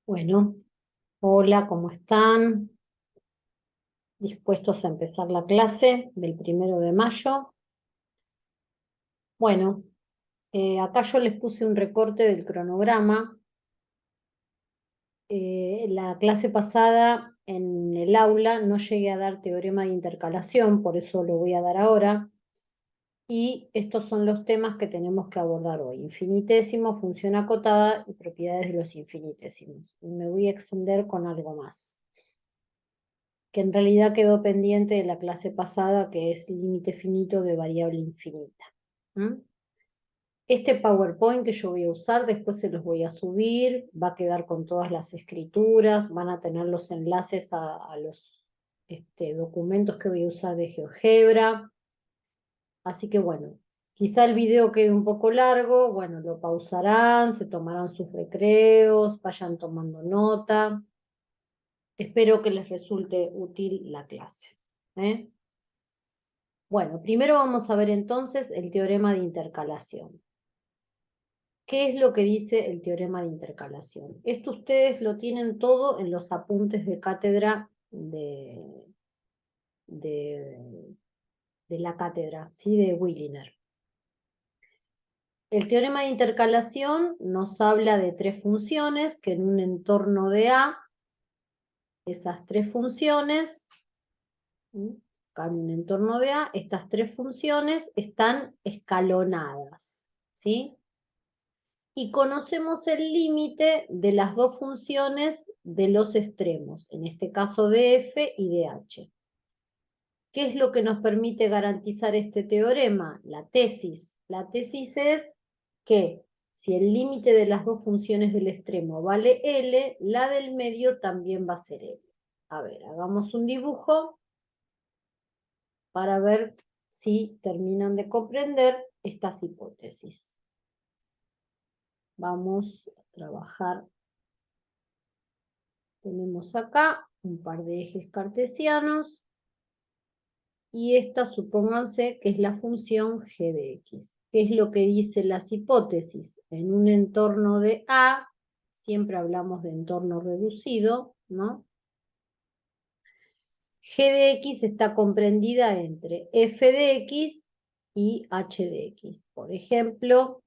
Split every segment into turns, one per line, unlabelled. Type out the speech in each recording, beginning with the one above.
Bueno, hola, ¿cómo están? ¿Dispuestos a empezar la clase del 1 de mayo? Bueno, acá yo les puse un recorte del cronograma. La clase pasada en el aula no llegué a dar teorema de intercalación, por eso lo voy a dar ahora. Y estos son los temas que tenemos que abordar hoy: infinitésimo, función acotada y propiedades de los infinitésimos. Y me voy a extender con algo más, que en realidad quedó pendiente de la clase pasada, que es límite finito de variable infinita. Este PowerPoint que yo voy a usar, después se los voy a subir, va a quedar con todas las escrituras, van a tener los enlaces a los documentos que voy a usar de GeoGebra. Así que bueno, quizá el video quede un poco largo, bueno, lo pausarán, se tomarán sus recreos, vayan tomando nota. Espero que les resulte útil la clase. Bueno, primero vamos a ver entonces el teorema de intercalación. ¿Qué es lo que dice el teorema de intercalación? Esto ustedes lo tienen todo en los apuntes de cátedra de la cátedra, ¿sí? De Wiliner. El teorema de intercalación nos habla de tres funciones que en un entorno de A, esas tres funciones, acá en un entorno de A, estas tres funciones están escalonadas, ¿sí? Y conocemos el límite de las dos funciones de los extremos, en este caso de f y de h. ¿Qué es lo que nos permite garantizar este teorema? La tesis. La tesis es que si el límite de las dos funciones del extremo vale L, la del medio también va a ser L. A ver, hagamos un dibujo para ver si terminan de comprender estas hipótesis. Vamos a trabajar. Tenemos acá un par de ejes cartesianos y esta, supónganse que es la función g de x. ¿Qué es lo que dicen las hipótesis? En un entorno de A, siempre hablamos de entorno reducido, ¿no? G de x está comprendida entre f de x y h de x. Por ejemplo,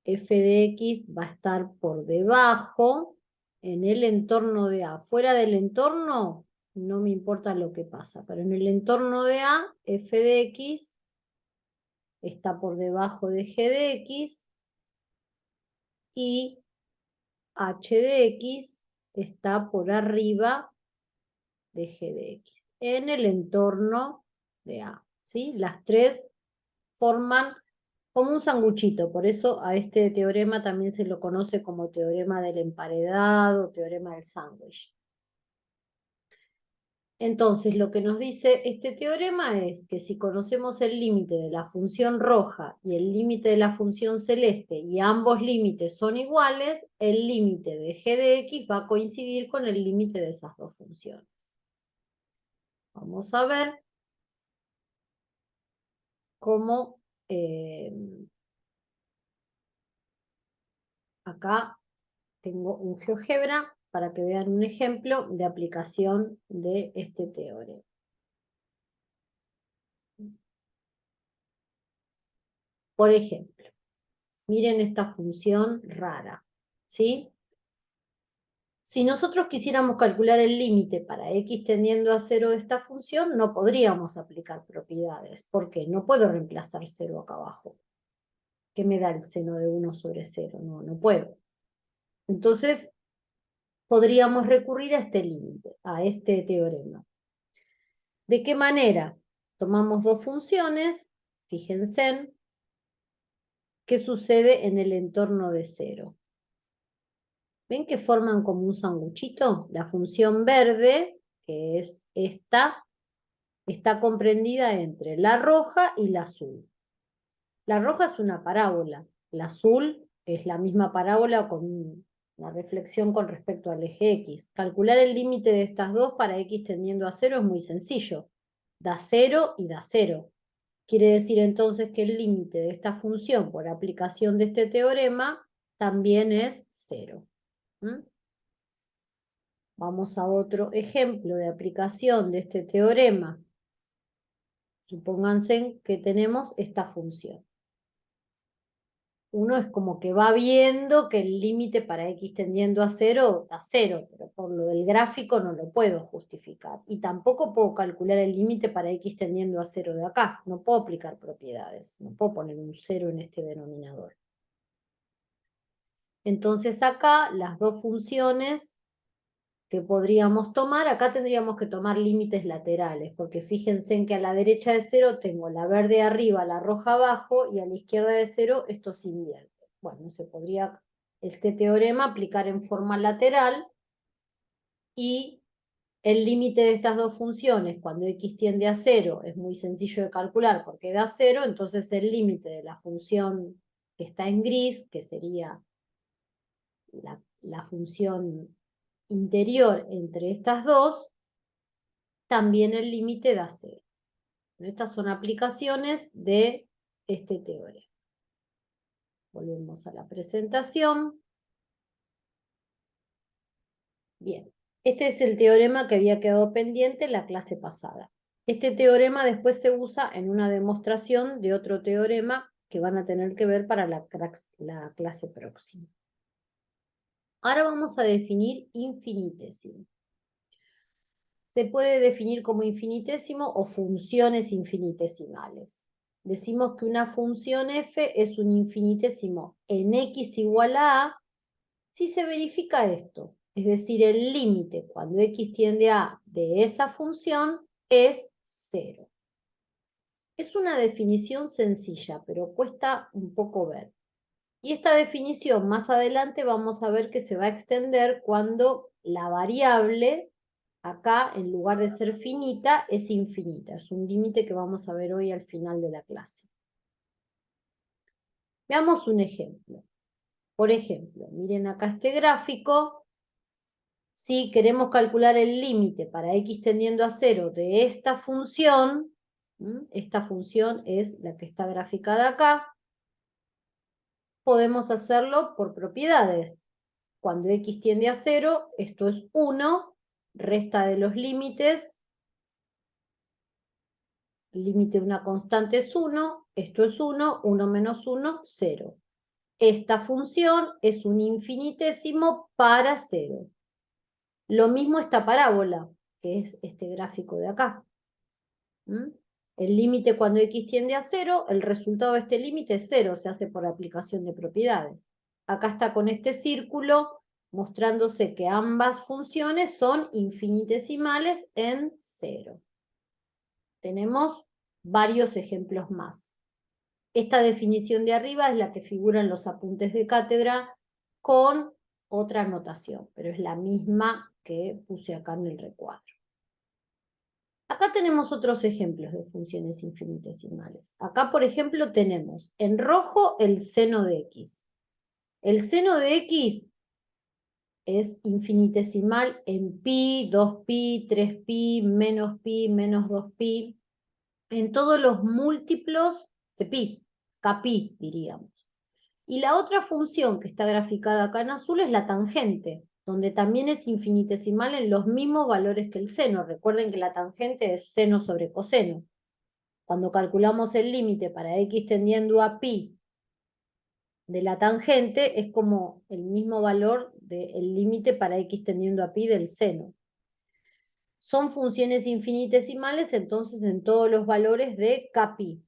f de x va a estar por debajo en el entorno de A. Fuera del entorno, no me importa lo que pasa, pero en el entorno de A, f de x está por debajo de g de x y h de x está por arriba de g de x, en el entorno de A, ¿sí? Las tres forman como un sanguchito, por eso a este teorema también se lo conoce como teorema del emparedado, teorema del sándwich. Entonces, lo que nos dice este teorema es que si conocemos el límite de la función roja y el límite de la función celeste y ambos límites son iguales, el límite de g de x va a coincidir con el límite de esas dos funciones. Vamos a ver cómo acá tengo un GeoGebra para que vean un ejemplo de aplicación de este teorema. Por ejemplo, miren esta función rara, ¿sí? Si nosotros quisiéramos calcular el límite para x tendiendo a 0 de esta función, no podríamos aplicar propiedades. ¿Por qué? No puedo reemplazar 0 acá abajo. ¿Qué me da el seno de 1 sobre 0? No, no puedo. Entonces, podríamos recurrir a este límite, a este teorema. ¿De qué manera? Tomamos dos funciones, fíjense, ¿qué sucede en el entorno de 0? ¿Ven que forman como un sanguchito? La función verde, que es esta, está comprendida entre la roja y la azul. La roja es una parábola, la azul es la misma parábola con una reflexión con respecto al eje x. Calcular el límite de estas dos para x tendiendo a 0 es muy sencillo. Da 0 y da 0. Quiere decir entonces que el límite de esta función por aplicación de este teorema también es 0. Vamos a otro ejemplo de aplicación de este teorema. Supónganse que tenemos esta función. Uno es como que va viendo que el límite para x tendiendo a 0 da 0, pero por lo del gráfico no lo puedo justificar. Y tampoco puedo calcular el límite para x tendiendo a 0 de acá. No puedo aplicar propiedades. No puedo poner un 0 en este denominador. Entonces acá las dos funciones que podríamos tomar, acá tendríamos que tomar límites laterales, porque fíjense en que a la derecha de 0 tengo la verde arriba, la roja abajo, y a la izquierda de 0 esto se invierte. Bueno, se podría este teorema aplicar en forma lateral, y el límite de estas dos funciones, cuando x tiende a 0, es muy sencillo de calcular porque da 0, entonces el límite de la función que está en gris, que sería la función interior entre estas dos, también el límite da 0. Estas son aplicaciones de este teorema. Volvemos a la presentación. Bien, este es el teorema que había quedado pendiente en la clase pasada. Este teorema después se usa en una demostración de otro teorema que van a tener que ver para la clase próxima. Ahora vamos a definir infinitésimo. Se puede definir como infinitésimo o funciones infinitesimales. Decimos que una función f es un infinitésimo en x igual a si se verifica esto, es decir, el límite cuando x tiende a de esa función es 0. Es una definición sencilla, pero cuesta un poco ver. Y esta definición más adelante vamos a ver que se va a extender cuando la variable acá, en lugar de ser finita, es infinita. Es un límite que vamos a ver hoy al final de la clase. Veamos un ejemplo. Por ejemplo, miren acá este gráfico. Si queremos calcular el límite para x tendiendo a 0 de esta función es la que está graficada acá, podemos hacerlo por propiedades. Cuando x tiende a 0, esto es 1, resta de los límites, el límite de una constante es 1, esto es 1, 1 menos 1, 0. Esta función es un infinitésimo para 0. Lo mismo esta parábola, que es este gráfico de acá. El límite cuando x tiende a 0, el resultado de este límite es 0, se hace por aplicación de propiedades. Acá está con este círculo mostrándose que ambas funciones son infinitesimales en 0. Tenemos varios ejemplos más. Esta definición de arriba es la que figura en los apuntes de cátedra con otra notación, pero es la misma que puse acá en el recuadro. Acá tenemos otros ejemplos de funciones infinitesimales. Acá, por ejemplo, tenemos en rojo el seno de x. El seno de x es infinitesimal en pi, 2pi, 3pi, menos 2pi, en todos los múltiplos de pi, kpi diríamos. Y la otra función que está graficada acá en azul es la tangente, donde también es infinitesimal en los mismos valores que el seno. Recuerden que la tangente es seno sobre coseno. Cuando calculamos el límite para x tendiendo a pi de la tangente, es como el mismo valor del límite para x tendiendo a pi del seno. Son funciones infinitesimales entonces en todos los valores de kpi.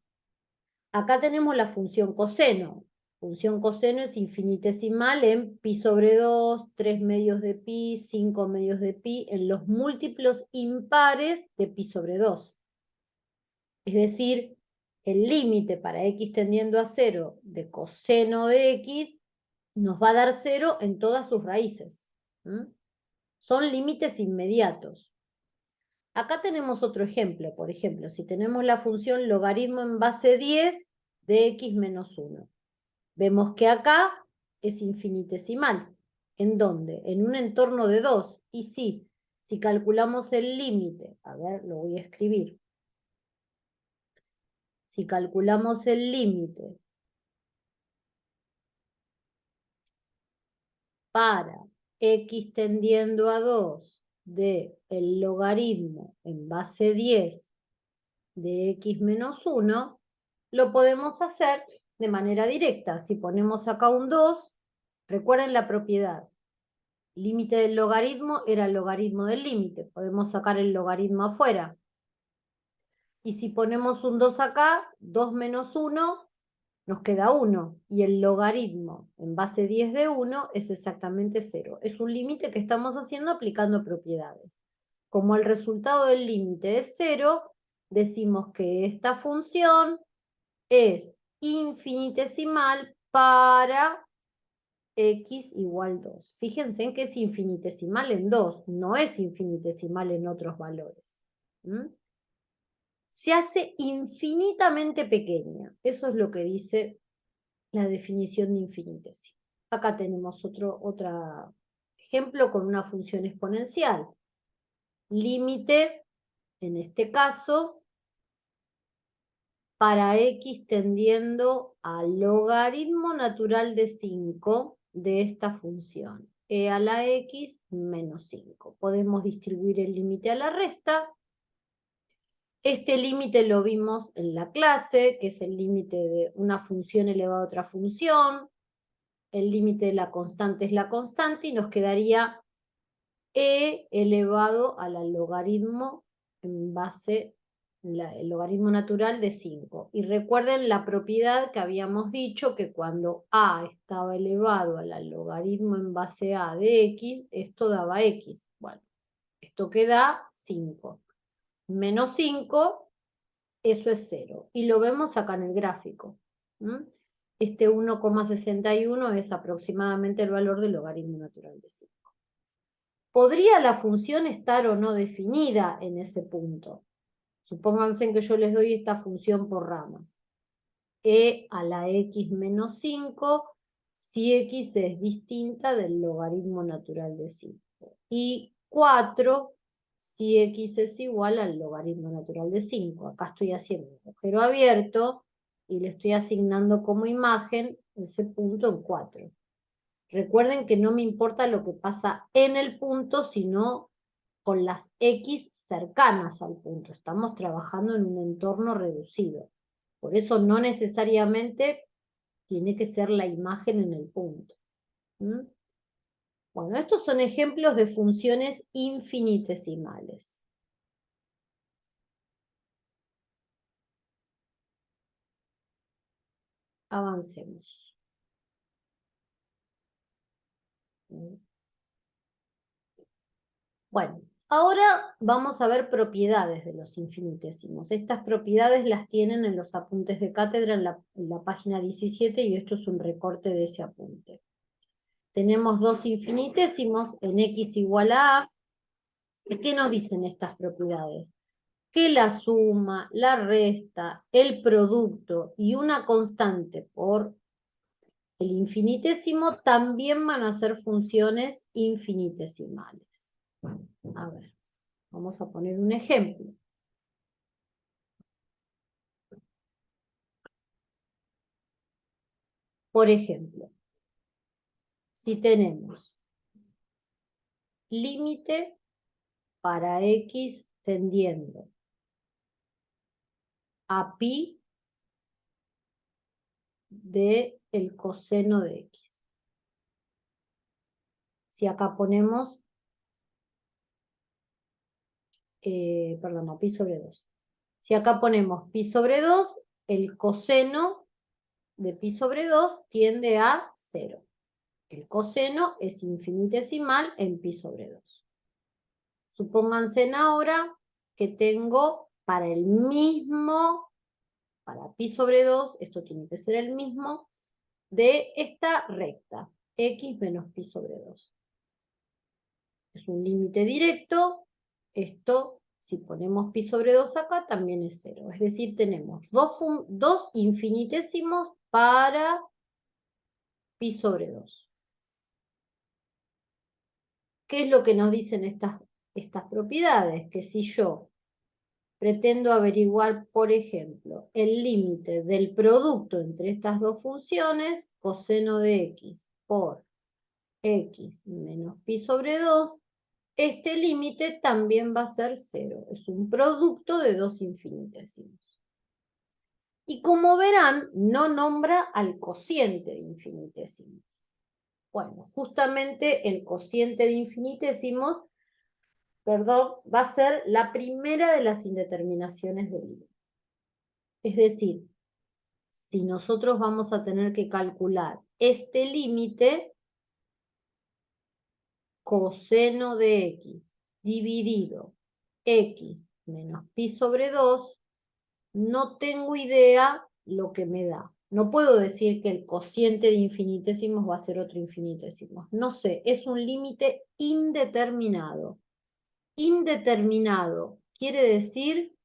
Acá tenemos la función coseno. Función coseno es infinitesimal en pi sobre 2, 3 medios de pi, 5 medios de pi, en los múltiplos impares de pi sobre 2. Es decir, el límite para x tendiendo a 0 de coseno de x nos va a dar 0 en todas sus raíces. Son límites inmediatos. Acá tenemos otro ejemplo. Por ejemplo, si tenemos la función logaritmo en base 10 de x menos 1. Vemos que acá es infinitesimal. ¿En dónde? En un entorno de 2. Y sí, si calculamos el límite, a ver, lo voy a escribir. Si calculamos el límite para x tendiendo a 2 de el logaritmo en base 10 de x menos 1, lo podemos hacer de manera directa. Si ponemos acá un 2, recuerden la propiedad. Límite del logaritmo era el logaritmo del límite. Podemos sacar el logaritmo afuera. Y si ponemos un 2 acá, 2 menos 1, nos queda 1. Y el logaritmo en base 10 de 1 es exactamente 0. Es un límite que estamos haciendo aplicando propiedades. Como el resultado del límite es 0, decimos que esta función es infinitesimal para x igual 2. Fíjense en que es infinitesimal en 2, no es infinitesimal en otros valores. Se hace infinitamente pequeña. Eso es lo que dice la definición de infinitésimo. Acá tenemos otro ejemplo con una función exponencial. Límite, en este caso, para x tendiendo al logaritmo natural de 5 de esta función, e a la x menos 5. Podemos distribuir el límite a la resta. Este límite lo vimos en la clase, que es el límite de una función elevada a otra función. El límite de la constante es la constante y nos quedaría e elevado a la logaritmo en base, el logaritmo natural de 5. Y recuerden la propiedad que habíamos dicho, que cuando a estaba elevado a la logaritmo en base a de x, esto daba x. Bueno, esto queda 5. Menos 5, eso es 0. Y lo vemos acá en el gráfico. Este 1,61 es aproximadamente el valor del logaritmo natural de 5. ¿Podría la función estar o no definida en ese punto? Supónganse que yo les doy esta función por ramas. E a la x menos 5 si x es distinta del logaritmo natural de 5. Y 4 si x es igual al logaritmo natural de 5. Acá estoy haciendo un agujero abierto y le estoy asignando como imagen ese punto en 4. Recuerden que no me importa lo que pasa en el punto, sino con las x cercanas al punto. Estamos trabajando en un entorno reducido. Por eso no necesariamente tiene que ser la imagen en el punto. Bueno, estos son ejemplos de funciones infinitesimales. Avancemos. Bueno, ahora vamos a ver propiedades de los infinitesimos. Estas propiedades las tienen en los apuntes de cátedra en la página 17 y esto es un recorte de ese apunte. Tenemos dos infinitesimos en x igual a a. ¿Qué nos dicen estas propiedades? Que la suma, la resta, el producto y una constante por el infinitésimo también van a ser funciones infinitesimales. A ver, vamos a poner un ejemplo. Por ejemplo, si tenemos límite para x tendiendo a pi de el coseno de x. Si acá ponemos, perdón, no, pi sobre 2. Si acá ponemos pi sobre 2, el coseno de pi sobre 2 tiende a 0. El coseno es infinitesimal en pi sobre 2. Supónganse ahora que tengo para el mismo, para pi sobre 2, esto tiene que ser el mismo, de esta recta, x menos pi sobre 2. Es un límite directo, esto, si ponemos pi sobre 2 acá, también es 0. Es decir, tenemos dos infinitesimos para pi sobre 2. ¿Qué es lo que nos dicen estas propiedades? Que si yo pretendo averiguar, por ejemplo, el límite del producto entre estas dos funciones, coseno de x por x menos pi sobre 2, este límite también va a ser 0. Es un producto de dos infinitesimos. Y como verán, no nombra al cociente de infinitesimos. Bueno, justamente el cociente de infinitesimos, perdón, va a ser la primera de las indeterminaciones del límite. Es decir, si nosotros vamos a tener que calcular este límite, coseno de x dividido x menos pi sobre 2, no tengo idea lo que me da. No puedo decir que el cociente de infinitesimos va a ser otro infinitésimo. No sé, es un límite indeterminado. Indeterminado quiere decir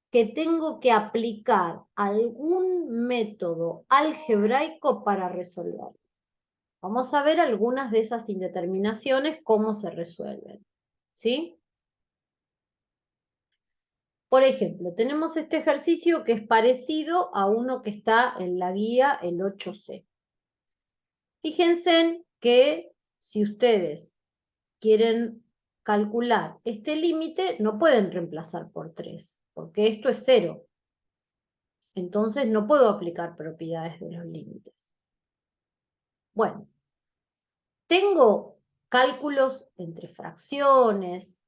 que tengo que aplicar algún método algebraico para resolverlo. Vamos a ver algunas de esas indeterminaciones, cómo se resuelven. ¿Sí? Por ejemplo, tenemos este ejercicio que es parecido a uno que está en la guía, el 8C. Fíjense que si ustedes quieren calcular este límite, no pueden reemplazar por 3, porque esto es 0. Entonces no puedo aplicar propiedades de los límites. Bueno, tengo cálculos entre fracciones.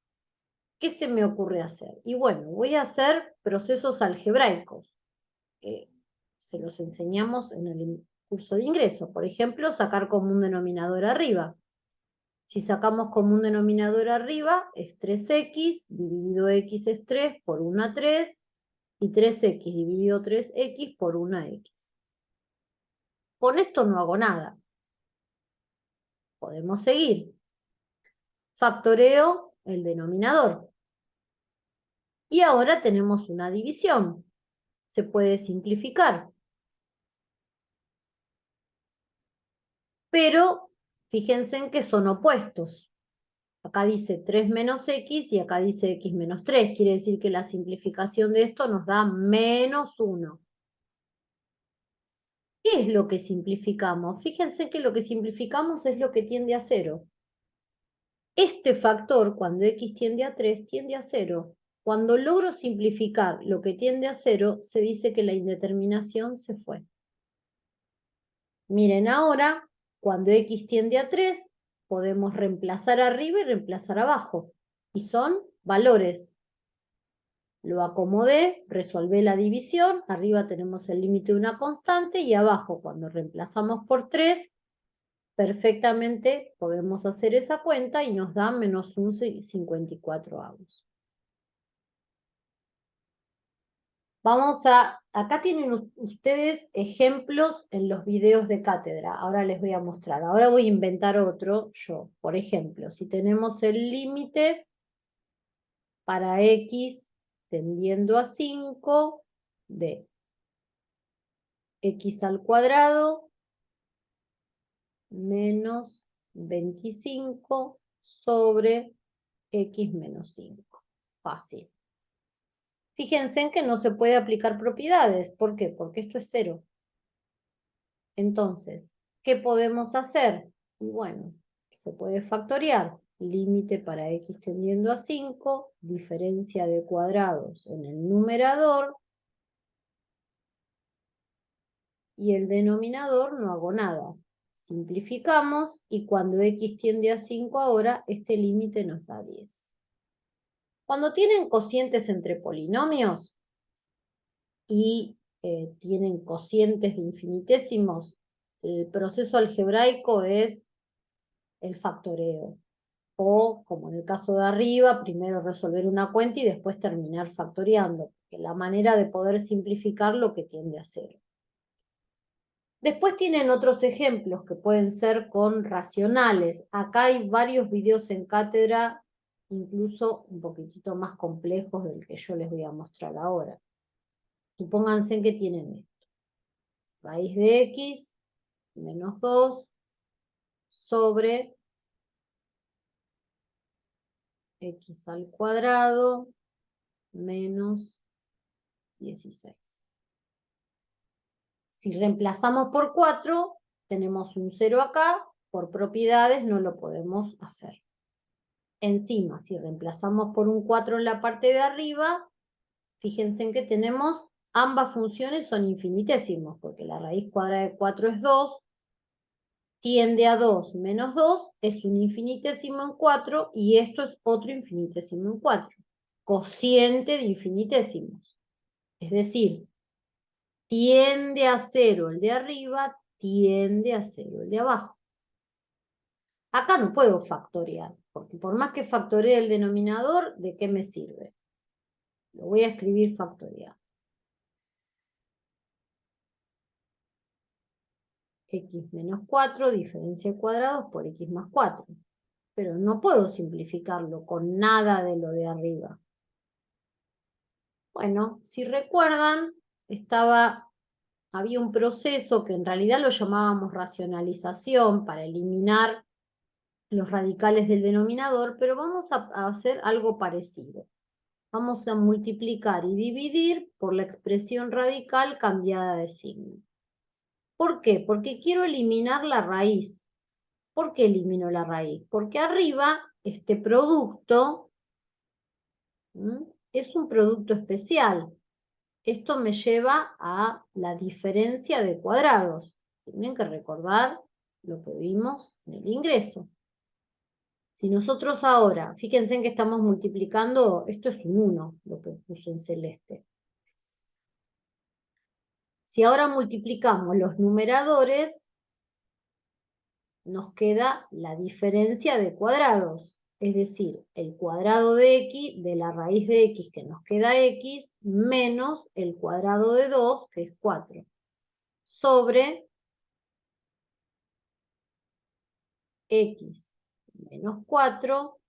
¿Qué se me ocurre hacer? Y bueno, voy a hacer procesos algebraicos. Se los enseñamos en el curso de ingreso. Por ejemplo, sacar común denominador arriba. Si sacamos común denominador arriba, es 3x, dividido x es 3 por 1 3, y 3x dividido 3x por 1x. Con esto no hago nada. Podemos seguir. Factoreo el denominador. Y ahora tenemos una división. Se puede simplificar. Pero fíjense en que son opuestos. Acá dice 3 menos x y acá dice x menos 3. Quiere decir que la simplificación de esto nos da menos 1. ¿Qué es lo que simplificamos? Fíjense que lo que simplificamos es lo que tiende a 0. Este factor, cuando x tiende a 3, tiende a 0. Cuando logro simplificar lo que tiende a 0, se dice que la indeterminación se fue. Miren ahora, cuando x tiende a 3, podemos reemplazar arriba y reemplazar abajo. Y son valores. Lo acomodé, resolví la división, arriba tenemos el límite de una constante y abajo, cuando reemplazamos por 3, perfectamente podemos hacer esa cuenta y nos da menos 1,54. Vamos acá tienen ustedes ejemplos en los videos de cátedra. Ahora les voy a mostrar. Ahora voy a inventar otro yo. Por ejemplo, si tenemos el límite para x tendiendo a 5 de x al cuadrado menos 25 sobre x menos 5. Fácil. Fíjense en que no se puede aplicar propiedades. ¿Por qué? Porque esto es 0. Entonces, ¿qué podemos hacer? Y bueno, se puede factoriar. Límite para x tendiendo a 5, diferencia de cuadrados en el numerador, y el denominador no hago nada. Simplificamos y cuando x tiende a 5 ahora, este límite nos da 10. Cuando tienen cocientes entre polinomios y tienen cocientes de infinitésimos, el proceso algebraico es el factoreo. O, como en el caso de arriba, primero resolver una cuenta y después terminar factoreando. Que la manera de poder simplificar lo que tiende a 0. Después tienen otros ejemplos que pueden ser con racionales. Acá hay varios videos en cátedra, incluso un poquitito más complejos del que yo les voy a mostrar ahora. Supónganse que tienen esto. Raíz de x menos 2 sobre x al cuadrado menos 16. Si reemplazamos por 4, tenemos un 0 acá por propiedades no lo podemos hacer. Encima, si reemplazamos por un 4 en la parte de arriba, fíjense en que tenemos ambas funciones son infinitesimos, porque la raíz cuadrada de 4 es 2, tiende a 2 menos 2, es un infinitésimo en 4, y esto es otro infinitésimo en 4. Cociente de infinitesimos. Es decir, tiende a 0 el de arriba, tiende a 0 el de abajo. Acá no puedo factorear, porque por más que factoree el denominador, ¿de qué me sirve? Lo voy a escribir factorial. X menos 4, diferencia de cuadrados por X más 4. Pero no puedo simplificarlo con nada de lo de arriba. Bueno, si recuerdan, había un proceso que en realidad lo llamábamos racionalización para eliminar los radicales del denominador, pero vamos a hacer algo parecido. Vamos a multiplicar y dividir por la expresión radical cambiada de signo. ¿Por qué? Porque quiero eliminar la raíz. ¿Por qué elimino la raíz? Porque arriba este producto es un producto especial. Esto me lleva a la diferencia de cuadrados. Tienen que recordar lo que vimos en el ingreso. Si nosotros ahora, fíjense en que estamos multiplicando, esto es un 1, lo que puse en celeste. Si ahora multiplicamos los numeradores, nos queda la diferencia de cuadrados. Es decir, el cuadrado de x, de la raíz de x que nos queda x, menos el cuadrado de 2, que es 4, sobre x menos 4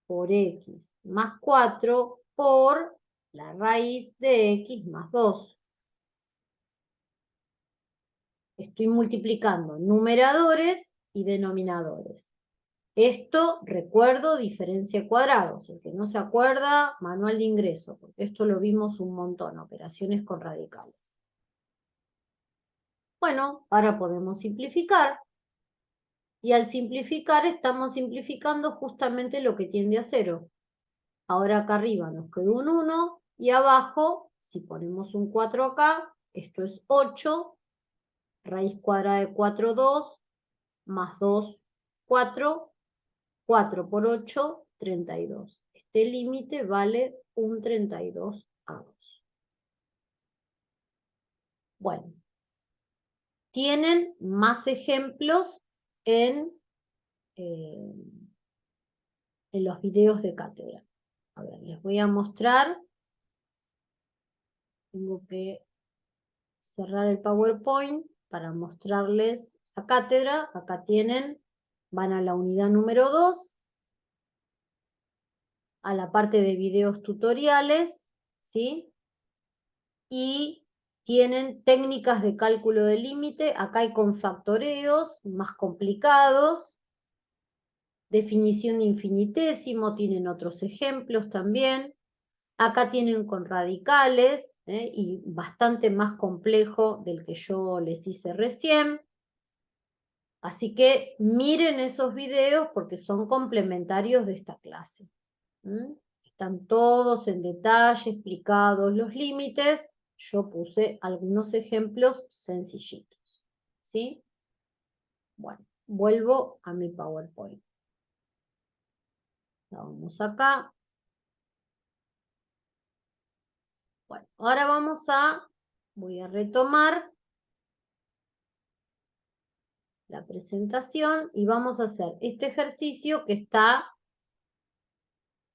por x más 4 por la raíz de x más 2. Estoy multiplicando numeradores y denominadores. Esto, recuerdo, diferencia de cuadrados. El que no se acuerda, manual de ingreso, porque esto lo vimos un montón, operaciones con radicales. Bueno, ahora podemos simplificar. Y al simplificar, estamos simplificando justamente lo que tiende a 0. Ahora acá arriba nos quedó un 1, y abajo, si ponemos un 4 acá, esto es 8, raíz cuadrada de 4, 2, más 2, 4, 4 por 8, 32. Este límite vale un 32 a 2. Bueno, tienen más ejemplos en los videos de cátedra. A ver, les voy a mostrar. Tengo que cerrar el PowerPoint para mostrarles la cátedra. Acá tienen, van a la unidad número 2, a la parte de videos tutoriales, ¿sí? Y tienen técnicas de cálculo de límite. Acá hay con factoreos más complicados, definición de infinitésimo, tienen otros ejemplos también. Acá tienen con radicales, y bastante más complejo del que yo les hice recién. Así que miren esos videos porque son complementarios de esta clase. Están todos en detalle explicados los límites. Yo puse algunos ejemplos sencillitos. ¿Sí? Bueno, vuelvo a mi PowerPoint. Vamos acá. Bueno, ahora voy a retomar la presentación y vamos a hacer este ejercicio que está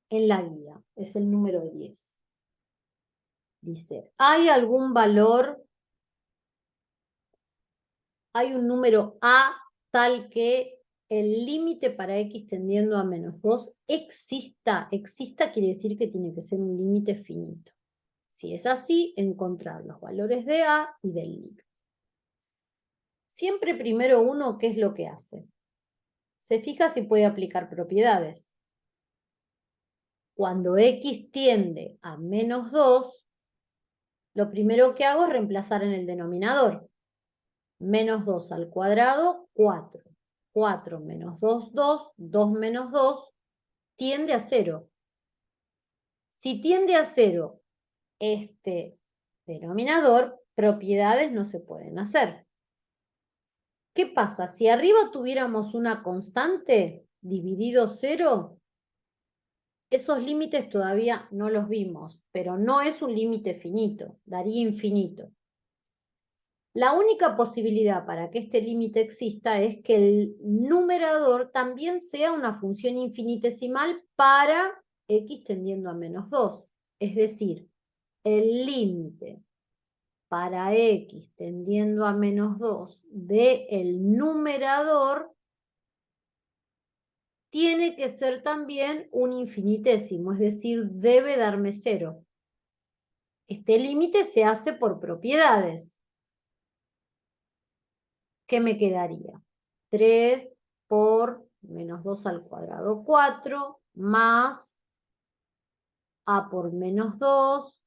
en la guía. Es el número 10. Dice, ¿hay algún valor? Hay un número A tal que el límite para x tendiendo a menos 2 exista. Exista quiere decir que tiene que ser un límite finito. Si es así, encontrar los valores de A y del límite. Siempre primero uno, ¿qué es lo que hace? Se fija si puede aplicar propiedades. Cuando x tiende a menos 2, lo primero que hago es reemplazar en el denominador. Menos 2 al cuadrado, 4. 4 menos 2, 2. 2 menos 2 tiende a 0. Si tiende a 0 este denominador, propiedades no se pueden hacer. ¿Qué pasa? Si arriba tuviéramos una constante dividido 0, esos límites todavía no los vimos, pero no es un límite finito, daría infinito. La única posibilidad para que este límite exista es que el numerador también sea una función infinitesimal para x tendiendo a menos 2. Es decir, el límite para x tendiendo a menos 2 del numerador tiene que ser también un infinitésimo, es decir, debe darme 0. Este límite se hace por propiedades. ¿Qué me quedaría? 3 por menos 2 al cuadrado, 4, más a por menos 2,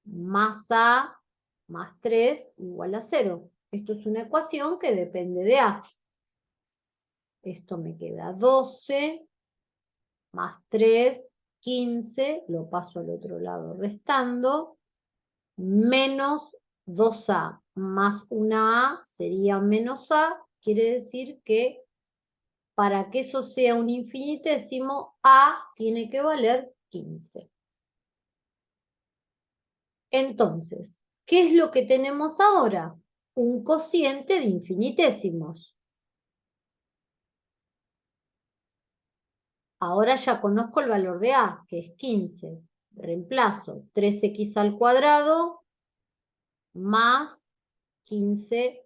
más a más 3 igual a 0. Esto es una ecuación que depende de a. Esto me queda 12 más 3, 15, lo paso al otro lado restando, menos 2a más una a sería menos a, quiere decir que para que eso sea un infinitésimo, a tiene que valer 15. Entonces, ¿qué es lo que tenemos ahora? Un cociente de infinitésimos. Ahora ya conozco el valor de a, que es 15. Reemplazo 3x al cuadrado más 15x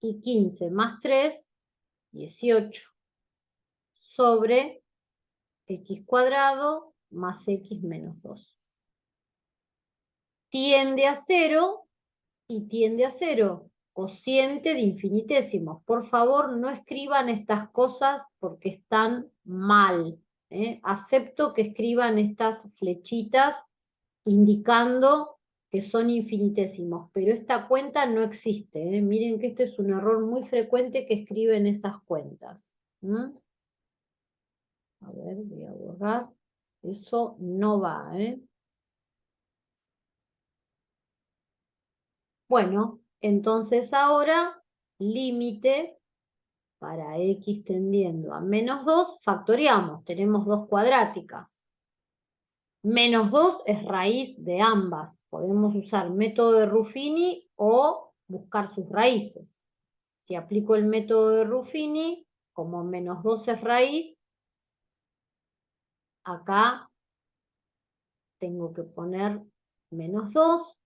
y 15 más 3, 18, sobre x cuadrado más x menos 2. Tiende a 0 y tiende a 0. Cociente de infinitésimos. Por favor, no escriban estas cosas porque están mal. Acepto que escriban estas flechitas indicando que son infinitesimos, pero esta cuenta no existe. Miren que este es un error muy frecuente que escriben esas cuentas. A ver, voy a borrar. Eso no va. Bueno, entonces ahora límite para x tendiendo a menos 2, factoreamos. Tenemos dos cuadráticas. Menos 2 es raíz de ambas. Podemos usar método de Ruffini o buscar sus raíces. Si aplico el método de Ruffini, como menos 2 es raíz, acá tengo que poner menos 2,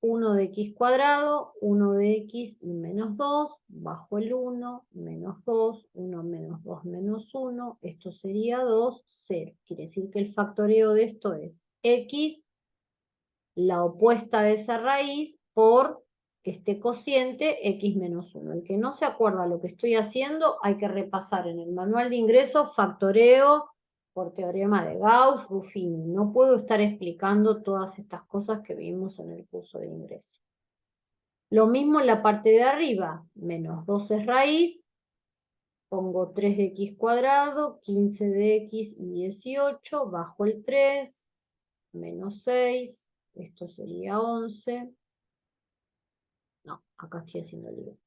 1 de x cuadrado, 1 de x y menos 2, bajo el 1, menos 2, 1 menos 2 menos 1, esto sería 2, 0. Quiere decir que el factoreo de esto es x, la opuesta de esa raíz, por este cociente x menos 1. El que no se acuerda lo que estoy haciendo, hay que repasar en el manual de ingresos factoreo por teorema de Gauss, Ruffini. No puedo estar explicando todas estas cosas que vimos en el curso de ingreso. Lo mismo en la parte de arriba, menos 2 es raíz, pongo 3 de x cuadrado, 15 de x y 18, bajo el 3, menos 6, esto sería 11. No, acá estoy haciendo lío.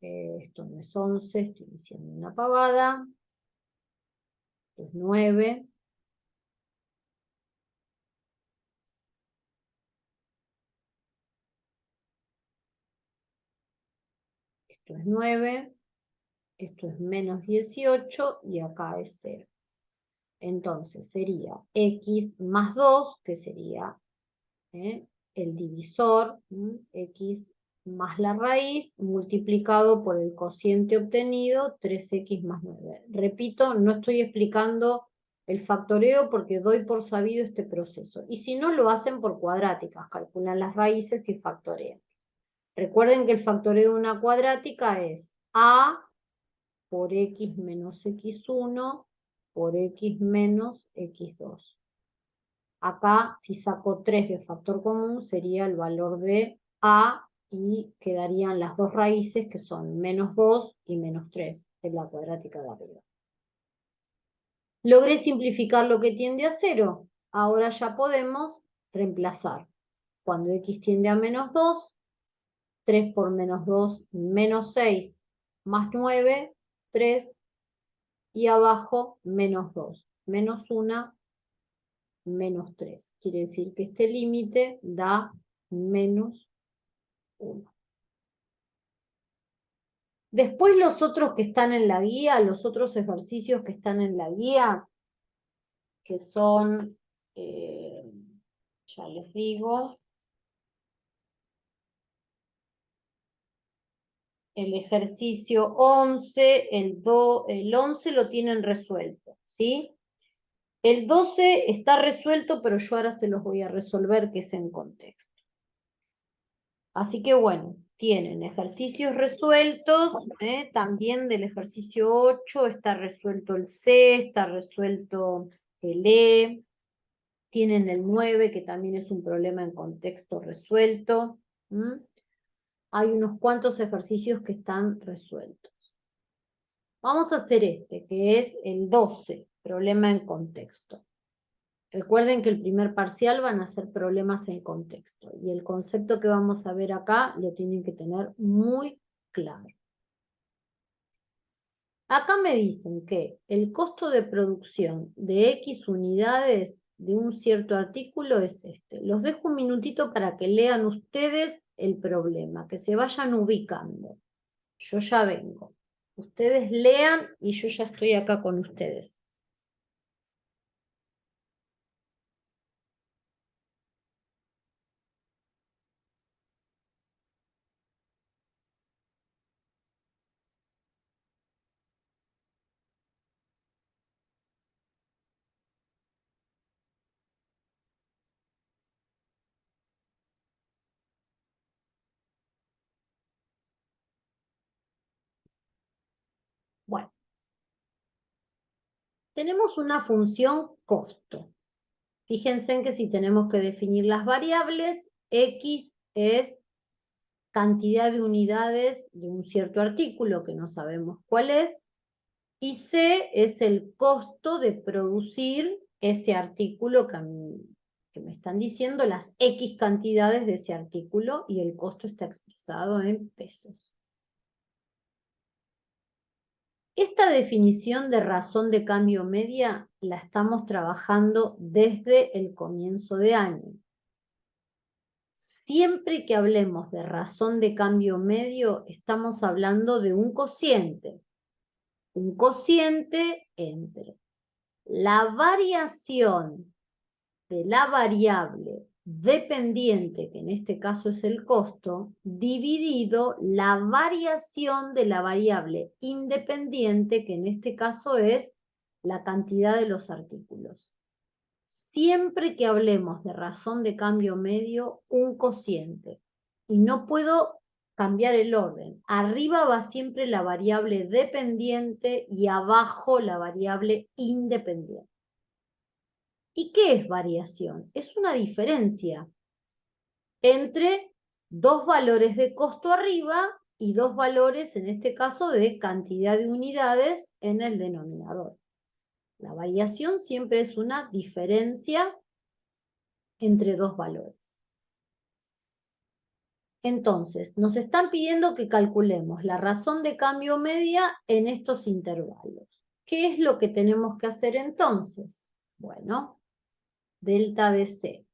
Esto no es 11, estoy diciendo una pavada. Esto es 9. Esto es 9. Esto es menos 18 y acá es 0. Entonces sería x más 2, que sería el divisor, x más la raíz, multiplicado por el cociente obtenido, 3x más 9. Repito, no estoy explicando el factoreo porque doy por sabido este proceso. Y si no, lo hacen por cuadráticas, calculan las raíces y factorean. Recuerden que el factoreo de una cuadrática es a por x menos x1 por x menos x2. Acá, si saco 3 de factor común, sería el valor de a y quedarían las dos raíces que son -2 y -3 en la cuadrática de arriba. Logré simplificar lo que tiende a 0. Ahora ya podemos reemplazar. Cuando x tiende a -2, 3 por -2, -6, más 9, 3, y abajo -2, -1, -3. Quiere decir que este límite da -1. Después los otros que están en la guía, los otros ejercicios que están en la guía, que son, ya les digo, el ejercicio 11, el 11 lo tienen resuelto, ¿sí? El 12 está resuelto, pero yo ahora se los voy a resolver, que es en contexto. Así que bueno, tienen ejercicios resueltos, también del ejercicio 8 está resuelto el C, está resuelto el E, tienen el 9, que también es un problema en contexto resuelto. Hay unos cuantos ejercicios que están resueltos. Vamos a hacer este, que es el 12, problema en contexto. Recuerden que el primer parcial van a ser problemas en contexto, y el concepto que vamos a ver acá lo tienen que tener muy claro. Acá me dicen que el costo de producción de X unidades de un cierto artículo es este. Los dejo un minutito para que lean ustedes el problema, que se vayan ubicando. Yo ya vengo. Ustedes lean y yo ya estoy acá con ustedes. Bueno, tenemos una función costo. Fíjense en que si tenemos que definir las variables, X es cantidad de unidades de un cierto artículo que no sabemos cuál es, y C es el costo de producir ese artículo que me están diciendo las X cantidades de ese artículo, y el costo está expresado en pesos. Esta definición de razón de cambio media la estamos trabajando desde el comienzo de año. Siempre que hablemos de razón de cambio medio, estamos hablando de un cociente. Un cociente entre la variación de la variable dependiente, que en este caso es el costo, dividido la variación de la variable independiente, que en este caso es la cantidad de los artículos. Siempre que hablemos de razón de cambio medio, un cociente. Y no puedo cambiar el orden. Arriba va siempre la variable dependiente y abajo la variable independiente. ¿Y qué es variación? Es una diferencia entre dos valores de costo arriba y dos valores, en este caso, de cantidad de unidades en el denominador. La variación siempre es una diferencia entre dos valores. Entonces, nos están pidiendo que calculemos la razón de cambio media en estos intervalos. ¿Qué es lo que tenemos que hacer entonces? Bueno, delta de C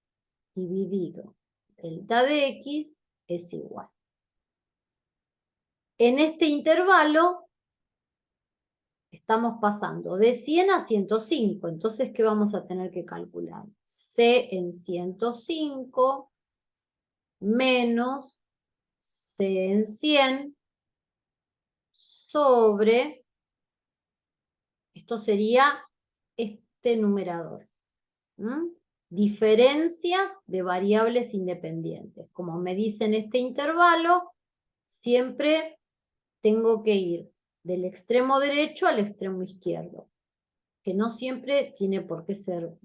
dividido delta de X es igual. En este intervalo estamos pasando de 100 a 105. Entonces, ¿qué vamos a tener que calcular? C en 105 menos C en 100 sobre, esto sería este numerador. Diferencias de variables independientes. Como me dicen este intervalo, siempre tengo que ir del extremo derecho al extremo izquierdo, que no siempre tiene por qué ser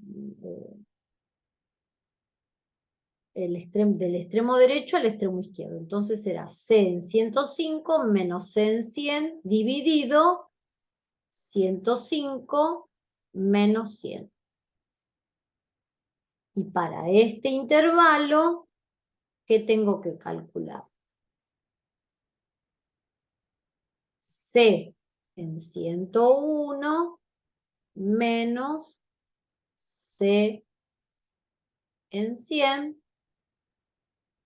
del extremo derecho al extremo izquierdo. Entonces será C en 105 menos C en 100 dividido 105 menos 100. Y para este intervalo, ¿qué tengo que calcular? C en 101 menos C en 100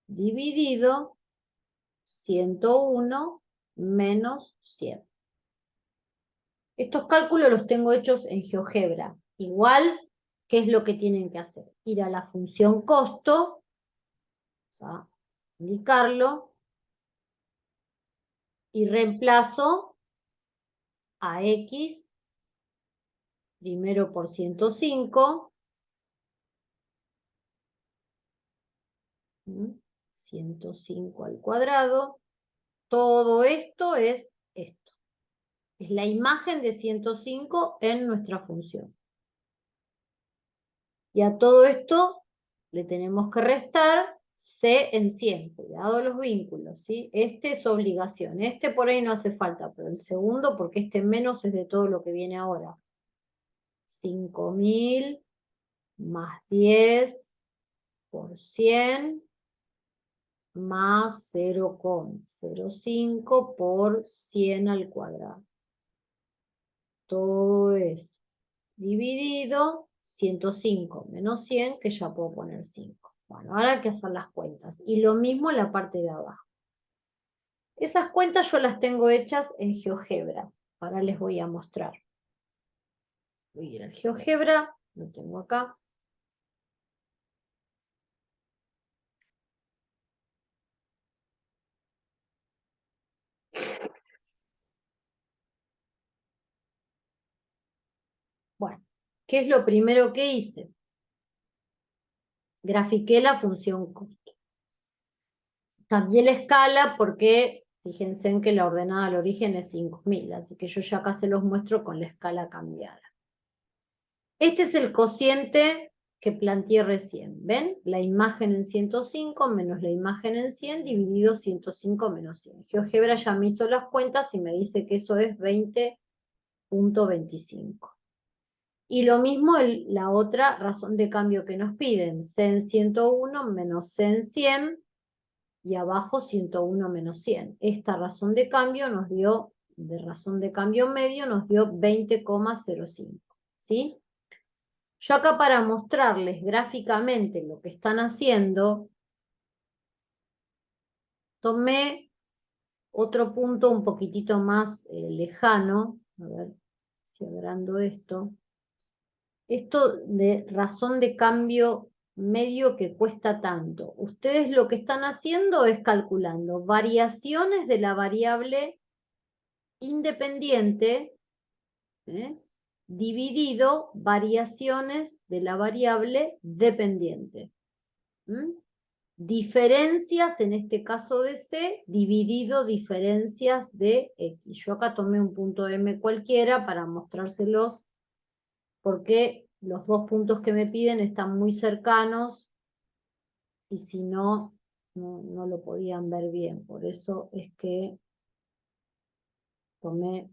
dividido 101 menos 100. Estos cálculos los tengo hechos en GeoGebra. Igual, ¿qué es lo que tienen que hacer? Ir a la función costo, vamos a indicarlo, y reemplazo a X primero por 105, 105 al cuadrado. Todo esto es esto. Es la imagen de 105 en nuestra función. Y a todo esto le tenemos que restar C en 100. Cuidado los vínculos, ¿sí? Este es obligación. Este por ahí no hace falta, pero el segundo, porque este menos es de todo lo que viene ahora. 5.000 más 10 por 100 más 0,05 por 100 al cuadrado. Todo eso dividido 105 menos 100, que ya puedo poner 5. Bueno, ahora hay que hacer las cuentas. Y lo mismo en la parte de abajo. Esas cuentas yo las tengo hechas en GeoGebra. Ahora les voy a mostrar. Voy a ir al GeoGebra, lo tengo acá. Bueno, ¿qué es lo primero que hice? Grafiqué la función costo. Cambié la escala porque fíjense en que la ordenada al origen es 5.000, así que yo ya acá se los muestro con la escala cambiada. Este es el cociente que planteé recién. ¿Ven? La imagen en 105 menos la imagen en 100 dividido 105 menos 100. GeoGebra ya me hizo las cuentas y me dice que eso es 20.25. Y lo mismo la otra razón de cambio que nos piden. C en 101 menos C en 100 y abajo 101 menos 100. Esta razón de cambio nos dio, de razón de cambio medio, nos dio 20,05. ¿Sí? Yo acá para mostrarles gráficamente lo que están haciendo, tomé otro punto un poquitito más lejano. A ver si agrando esto. Esto de razón de cambio medio que cuesta tanto. Ustedes lo que están haciendo es calculando variaciones de la variable independiente, dividido variaciones de la variable dependiente. Diferencias, en este caso de C, dividido diferencias de X. Yo acá tomé un punto M cualquiera para mostrárselos, porque los dos puntos que me piden están muy cercanos y si no, no lo podían ver bien. Por eso es que tomé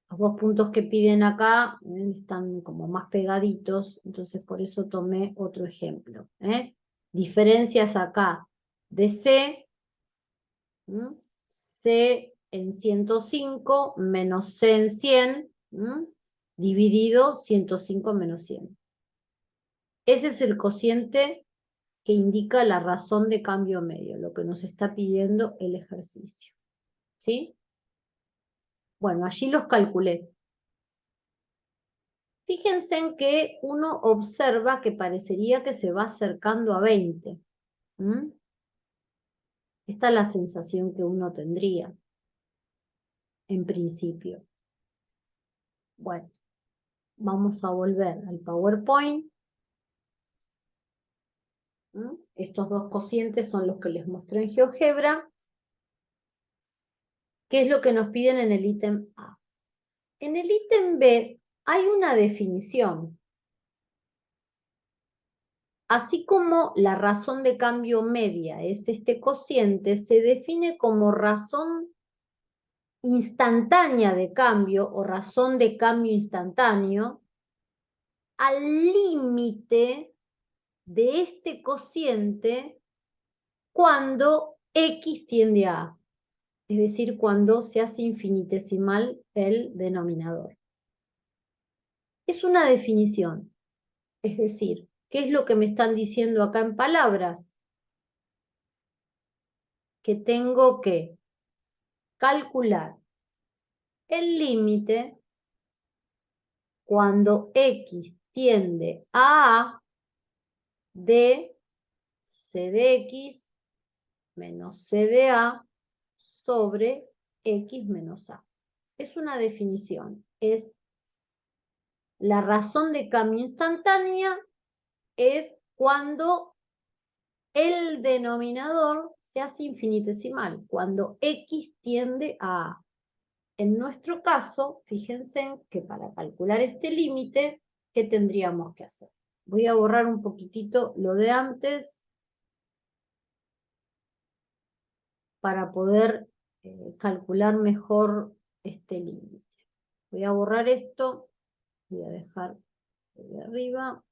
los dos puntos que piden acá, están como más pegaditos, entonces por eso tomé otro ejemplo. Diferencias acá de C, C en 105 menos C en 100, dividido 105 menos 100. Ese es el cociente que indica la razón de cambio medio, lo que nos está pidiendo el ejercicio. ¿Sí? Bueno, allí los calculé. Fíjense en que uno observa que parecería que se va acercando a 20. Esta es la sensación que uno tendría, en principio. Bueno, vamos a volver al PowerPoint. Estos dos cocientes son los que les mostré en GeoGebra. ¿Qué es lo que nos piden en el ítem A? En el ítem B hay una definición. así como la razón de cambio media es este cociente, se define como razón instantánea de cambio o razón de cambio instantáneo al límite de este cociente cuando x tiende a A, es decir, cuando se hace infinitesimal el denominador. Es una definición, es decir, ¿qué es lo que me están diciendo acá en palabras? Que tengo que calcular el límite cuando x tiende a A de c de x menos c de A sobre x menos A. Es una definición, es la razón de cambio instantánea es cuando el denominador se hace infinitesimal, cuando x tiende a A. En nuestro caso, fíjense que para calcular este límite, ¿qué tendríamos que hacer? Voy a borrar un poquitito lo de antes para poder calcular mejor este límite. Voy a borrar esto, voy a dejar de arriba.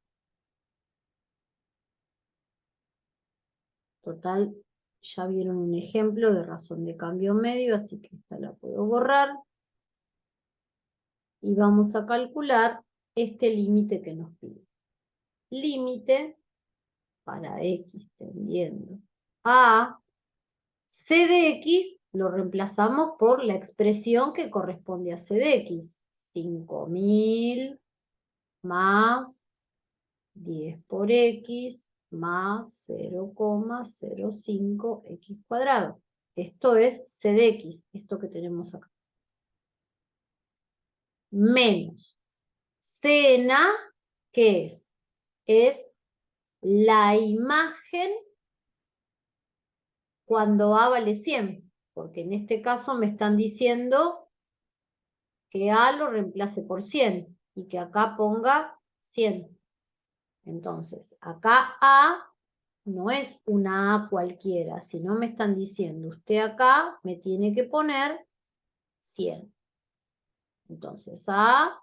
Total, ya vieron un ejemplo de razón de cambio medio, así que esta la puedo borrar. Y vamos a calcular este límite que nos pide. Límite para x tendiendo a c de x, lo reemplazamos por la expresión que corresponde a c de x. 5000 más 10 por x más 0,05x cuadrado. Esto es c de x, esto que tenemos acá. Menos c en a, ¿qué es? Es la imagen cuando a vale 100, porque en este caso me están diciendo que a lo reemplace por 100 y que acá ponga 100. Entonces, acá a no es una A cualquiera, sino me están diciendo, usted acá me tiene que poner 100. Entonces, A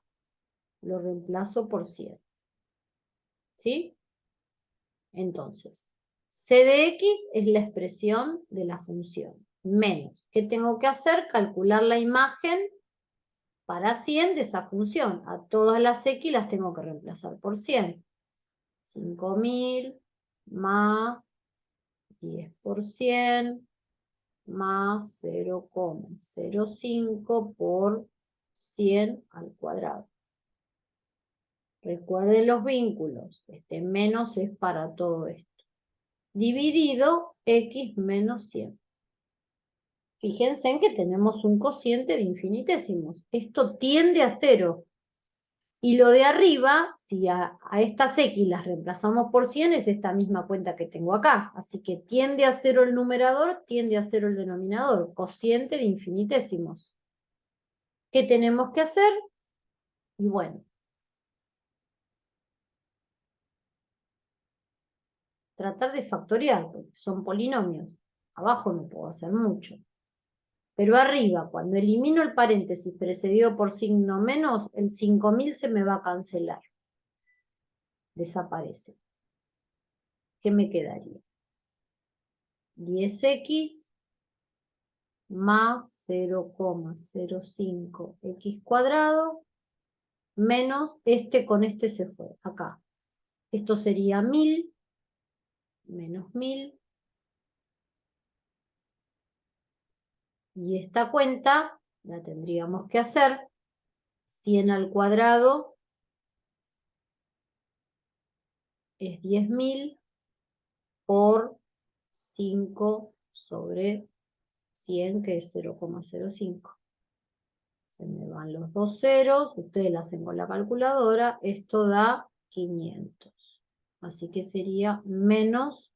lo reemplazo por 100. ¿Sí? Entonces, C de X es la expresión de la función. Menos, ¿qué tengo que hacer? Calcular la imagen para 100 de esa función. A todas las X las tengo que reemplazar por 100. 5000 más 10 por 100 más 0,05 por 100 al cuadrado. Recuerden los vínculos. Este menos es para todo esto. Dividido x menos 100. Fíjense en que tenemos un cociente de infinitésimos. Esto tiende a 0. Y lo de arriba, si a estas x las reemplazamos por 100, es esta misma cuenta que tengo acá. Así que tiende a 0 el numerador, tiende a 0 el denominador. Cociente de infinitésimos. ¿Qué tenemos que hacer? Y bueno, tratar de factoriar, porque son polinomios. Abajo no puedo hacer mucho. Pero arriba, cuando elimino el paréntesis precedido por signo menos, el 5000 se me va a cancelar. Desaparece. ¿Qué me quedaría? 10x más 0,05x cuadrado menos este con este se fue, acá. Esto sería 1000 menos 1000. Y esta cuenta la tendríamos que hacer 100 al cuadrado es 10.000 por 5 sobre 100, que es 0,05. Se me van los dos ceros, ustedes lo hacen con la calculadora, esto da 500. Así que sería menos,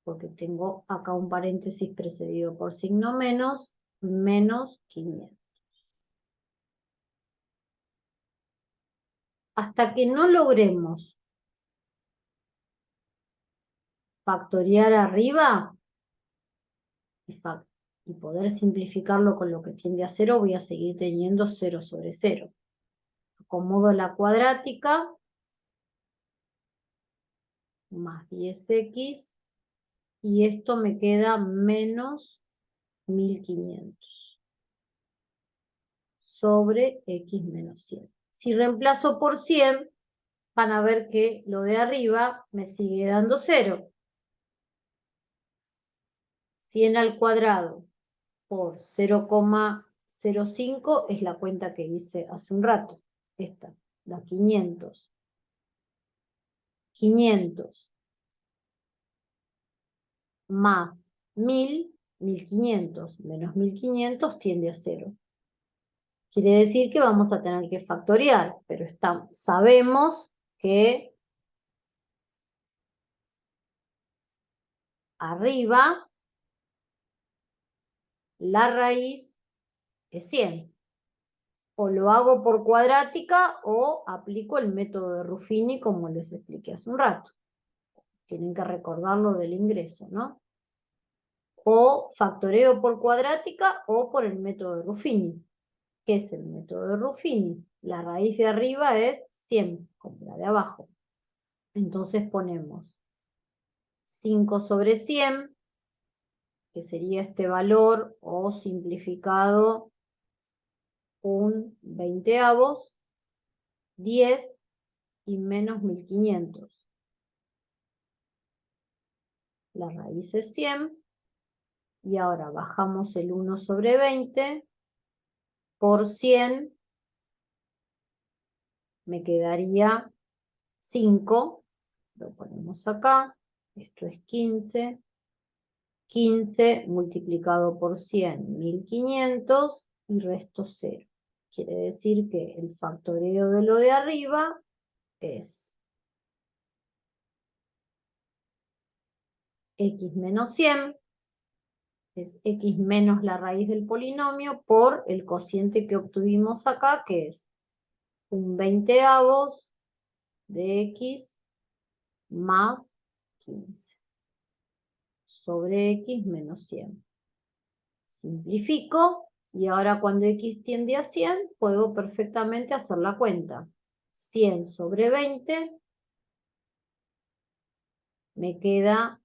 porque tengo acá un paréntesis precedido por signo menos, menos 500. Hasta que no logremos factoriar arriba y poder simplificarlo con lo que tiende a 0, voy a seguir teniendo 0 sobre 0. Acomodo la cuadrática, más 10x, y esto me queda menos 1500 sobre x menos 100. Si reemplazo por 100, van a ver que lo de arriba me sigue dando 0. 100 al cuadrado por 0,05 es la cuenta que hice hace un rato. Esta, la 500. 500 más 1000, 1500 menos 1500 tiende a 0. Quiere decir que vamos a tener que factoriar, pero sabemos que arriba la raíz es 100. O lo hago por cuadrática o aplico el método de Ruffini como les expliqué hace un rato. Tienen que recordarlo del ingreso, ¿no? O factoreo por cuadrática o por el método de Ruffini. ¿Qué es el método de Ruffini? La raíz de arriba es 100, como la de abajo. Entonces ponemos 5 sobre 100, que sería este valor, o simplificado un 20avos, 10 y menos 1500. La raíz es 100, y ahora bajamos el 1 sobre 20 por 100, me quedaría 5, lo ponemos acá, esto es 15, 15 multiplicado por 100, 1500, y resto 0. Quiere decir que el factoreo de lo de arriba es x menos 100, es x menos la raíz del polinomio por el cociente que obtuvimos acá, que es un 20avos de x más 15 sobre x menos 100. Simplifico, y ahora cuando x tiende a 100, puedo perfectamente hacer la cuenta. 100 sobre 20 me queda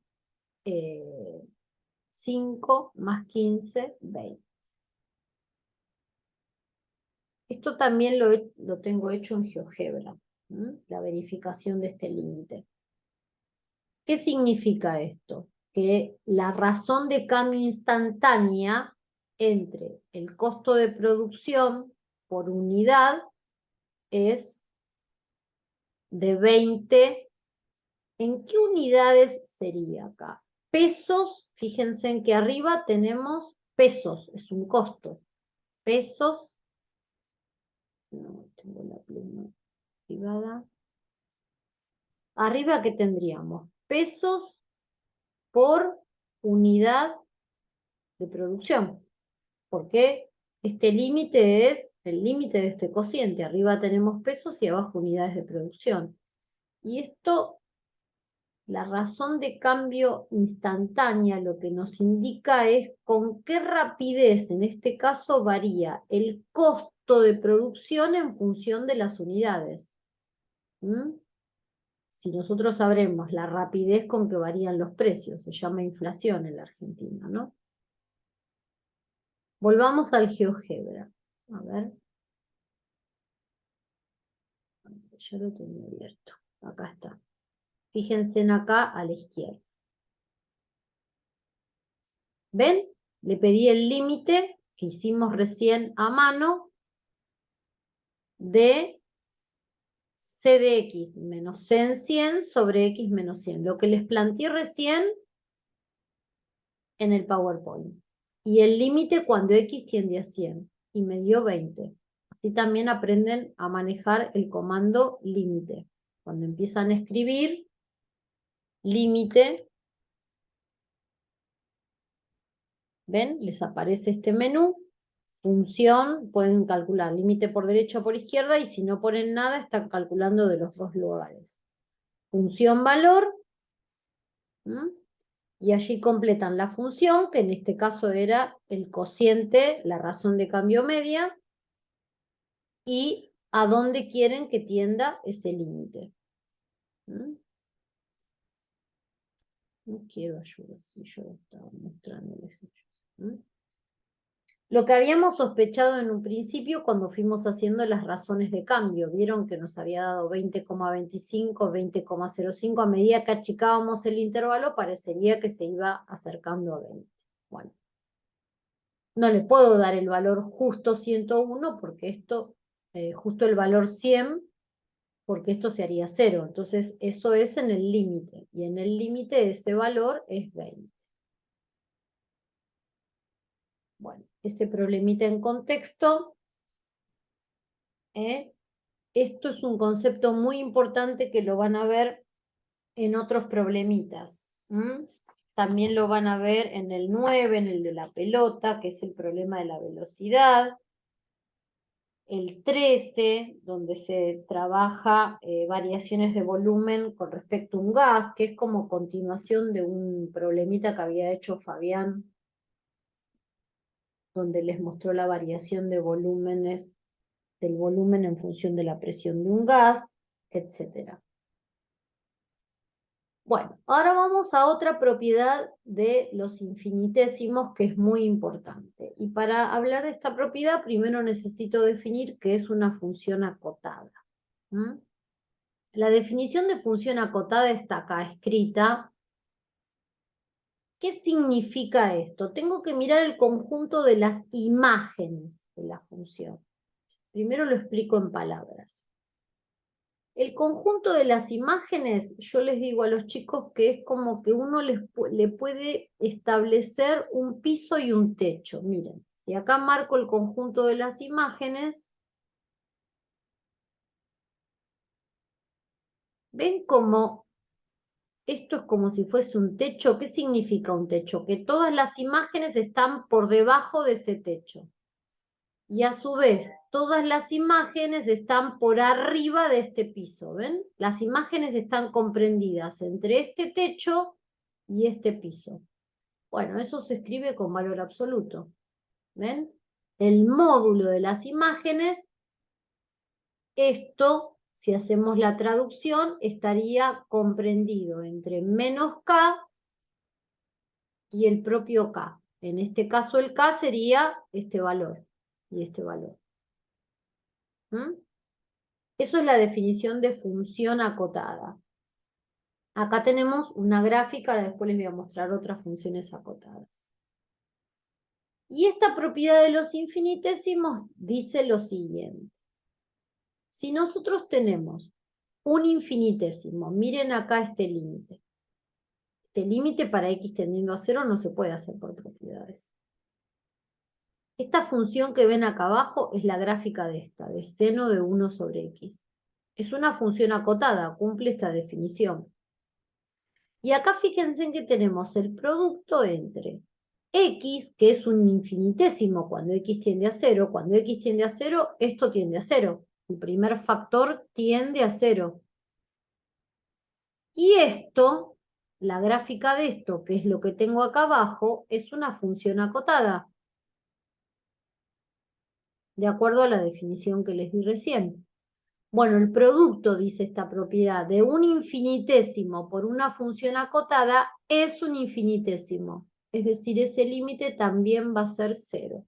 5 más 15, 20. Esto también lo tengo hecho en GeoGebra, la verificación de este límite. ¿Qué significa esto? Que la razón de cambio instantánea entre el costo de producción por unidad es de 20. ¿En qué unidades sería acá? Pesos, fíjense en que arriba tenemos pesos, es un costo. Pesos, no tengo la pluma privada. Arriba, ¿qué tendríamos? Pesos por unidad de producción. Porque este límite es el límite de este cociente. Arriba tenemos pesos y abajo unidades de producción. Y esto, la razón de cambio instantánea, lo que nos indica es con qué rapidez, en este caso, varía el costo de producción en función de las unidades. Si nosotros sabremos la rapidez con que varían los precios, se llama inflación en la Argentina, ¿no? Volvamos al GeoGebra. A ver. Ya lo tenía abierto. Acá está. Fíjense en acá a la izquierda. ¿Ven? Le pedí el límite que hicimos recién a mano de c de x menos c en 100 sobre x menos 100. Lo que les planteé recién en el PowerPoint. Y el límite cuando x tiende a 100. Y me dio 20. Así también aprenden a manejar el comando límite. Cuando empiezan a escribir, límite, ¿ven? Les aparece este menú. Función, pueden calcular límite por derecha o por izquierda, y si no ponen nada, están calculando de los dos lugares. Función valor, ¿Mm? Y allí completan la función, que en este caso era el cociente, la razón de cambio media, y a dónde quieren que tienda ese límite. ¿Mm? No quiero ayuda, si yo estaba mostrándoles ellos. ¿Mm? Lo que habíamos sospechado en un principio cuando fuimos haciendo las razones de cambio, vieron que nos había dado 20,25, 20,05, a medida que achicábamos el intervalo parecería que se iba acercando a 20. Bueno, no le puedo dar el valor justo 101 porque esto, justo el valor 100, porque esto se haría 0. Entonces eso es en el límite, y en el límite ese valor es 20. Bueno, ese problemita en contexto, esto es un concepto muy importante que lo van a ver en otros problemitas. También lo van a ver en el 9, en el de la pelota, que es el problema de la velocidad. El 13, donde se trabaja variaciones de volumen con respecto a un gas, que es como continuación de un problemita que había hecho Fabián, donde les mostró la variación de volúmenes, del volumen en función de la presión de un gas, etc. Bueno, ahora vamos a otra propiedad de los infinitésimos que es muy importante. Y para hablar de esta propiedad, primero necesito definir qué es una función acotada. La definición de función acotada está acá escrita. ¿Qué significa esto? Tengo que mirar el conjunto de las imágenes de la función. Primero lo explico en palabras. El conjunto de las imágenes, yo les digo a los chicos que es como que uno le puede establecer un piso y un techo. Miren, si acá marco el conjunto de las imágenes, ¿ven cómo esto es como si fuese un techo? ¿Qué significa un techo? Que todas las imágenes están por debajo de ese techo. Y a su vez, todas las imágenes están por arriba de este piso, ¿ven? Las imágenes están comprendidas entre este techo y este piso. Bueno, eso se escribe con valor absoluto, ¿ven? El módulo de las imágenes, esto, si hacemos la traducción, estaría comprendido entre menos K y el propio K. En este caso el K sería este valor y este valor. Eso es la definición de función acotada. Acá tenemos una gráfica, después les voy a mostrar otras funciones acotadas. Y esta propiedad de los infinitésimos dice lo siguiente. Si nosotros tenemos un infinitésimo, miren acá este límite. Este límite para x tendiendo a 0 no se puede hacer por propiedades. Esta función que ven acá abajo es la gráfica de esta, de seno de 1 sobre x. Es una función acotada, cumple esta definición. Y acá fíjense en que tenemos el producto entre x, que es un infinitésimo cuando x tiende a 0. Cuando x tiende a 0, esto tiende a 0. El primer factor tiende a 0. Y esto, la gráfica de esto, que es lo que tengo acá abajo, es una función acotada, de acuerdo a la definición que les di recién. Bueno, el producto, dice esta propiedad, de un infinitésimo por una función acotada es un infinitésimo. Es decir, ese límite también va a ser 0.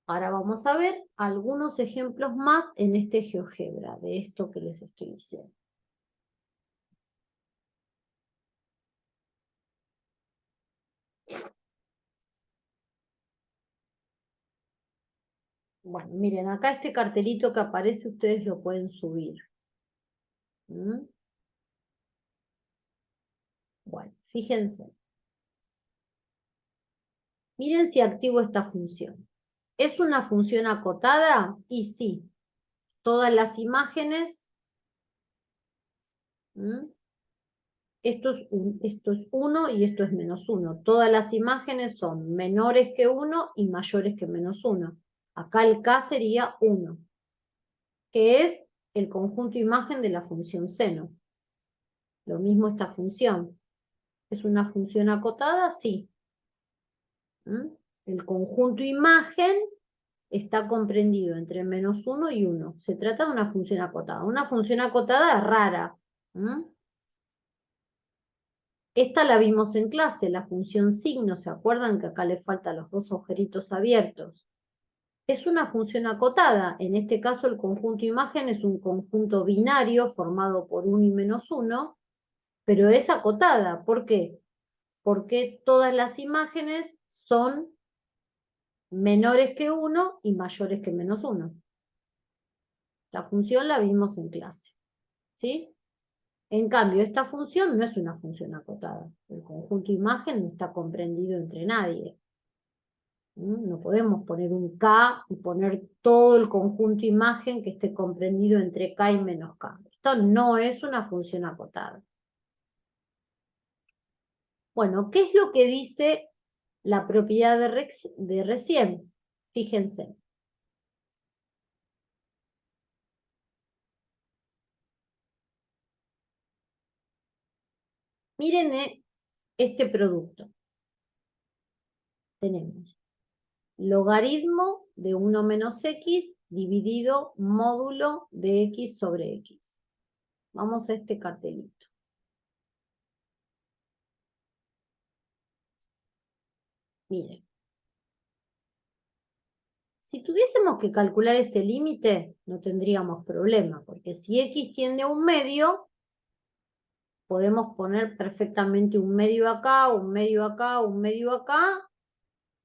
Ahora vamos a ver algunos ejemplos más en este GeoGebra, de esto que les estoy diciendo. Bueno, miren, acá este cartelito que aparece, ustedes lo pueden subir. Bueno, fíjense. Miren si activo esta función. ¿Es una función acotada? Y sí. Todas las imágenes. Esto es 1 y esto es -1. Todas las imágenes son menores que 1 y mayores que -1. Acá el K sería 1, que es el conjunto imagen de la función seno. Lo mismo esta función. ¿Es una función acotada? Sí. El conjunto imagen está comprendido entre -1 y 1. Se trata de una función acotada. Una función acotada rara. Esta la vimos en clase, la función signo. ¿Se acuerdan que acá le faltan los dos agujeritos abiertos? Es una función acotada. En este caso el conjunto imagen es un conjunto binario formado por 1 y -1, pero es acotada. ¿Por qué? Porque todas las imágenes son menores que 1 y mayores que -1. La función la vimos en clase, ¿sí? En cambio, esta función no es una función acotada. El conjunto imagen no está comprendido entre nadie. No podemos poner un K y poner todo el conjunto imagen que esté comprendido entre K y menos K. Esto no es una función acotada. Bueno, ¿qué es lo que dice la propiedad de recién? Fíjense. Miren este producto. Tenemos logaritmo de 1 menos x dividido módulo de x sobre x. Vamos a este cartelito. Miren. Si tuviésemos que calcular este límite, no tendríamos problema, porque si x tiende a un medio, podemos poner perfectamente un medio acá, un medio acá, un medio acá,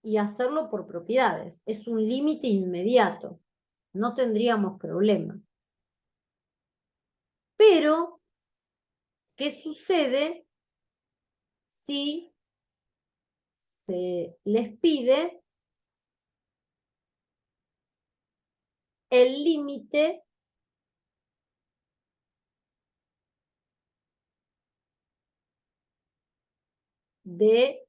y hacerlo por propiedades. Es un límite inmediato. No tendríamos problema. Pero, ¿qué sucede si se les pide el límite de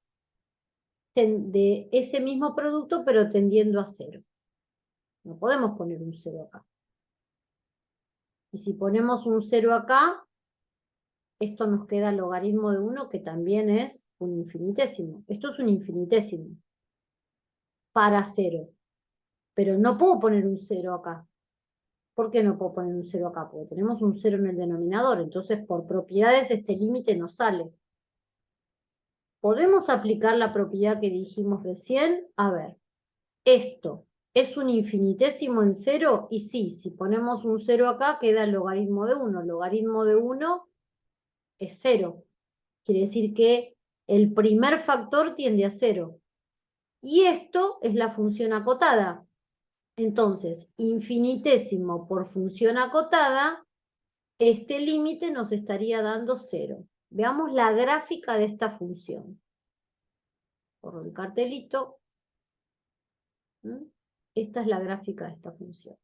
ese mismo producto, pero tendiendo a 0? No podemos poner un 0 acá. Y si ponemos un 0 acá, esto nos queda logaritmo de 1, que también es un infinitésimo. Esto es un infinitésimo para 0. Pero no puedo poner un 0 acá. ¿Por qué no puedo poner un 0 acá? Porque tenemos un 0 en el denominador. Entonces, por propiedades, este límite no sale. ¿Podemos aplicar la propiedad que dijimos recién? A ver, esto es un infinitésimo en 0, y sí, si ponemos un 0 acá, queda el logaritmo de 1. Logaritmo de 1 es 0. Quiere decir que el primer factor tiende a 0. Y esto es la función acotada. Entonces, infinitésimo por función acotada, este límite nos estaría dando 0. Veamos la gráfica de esta función. Por el cartelito. Esta es la gráfica de esta función.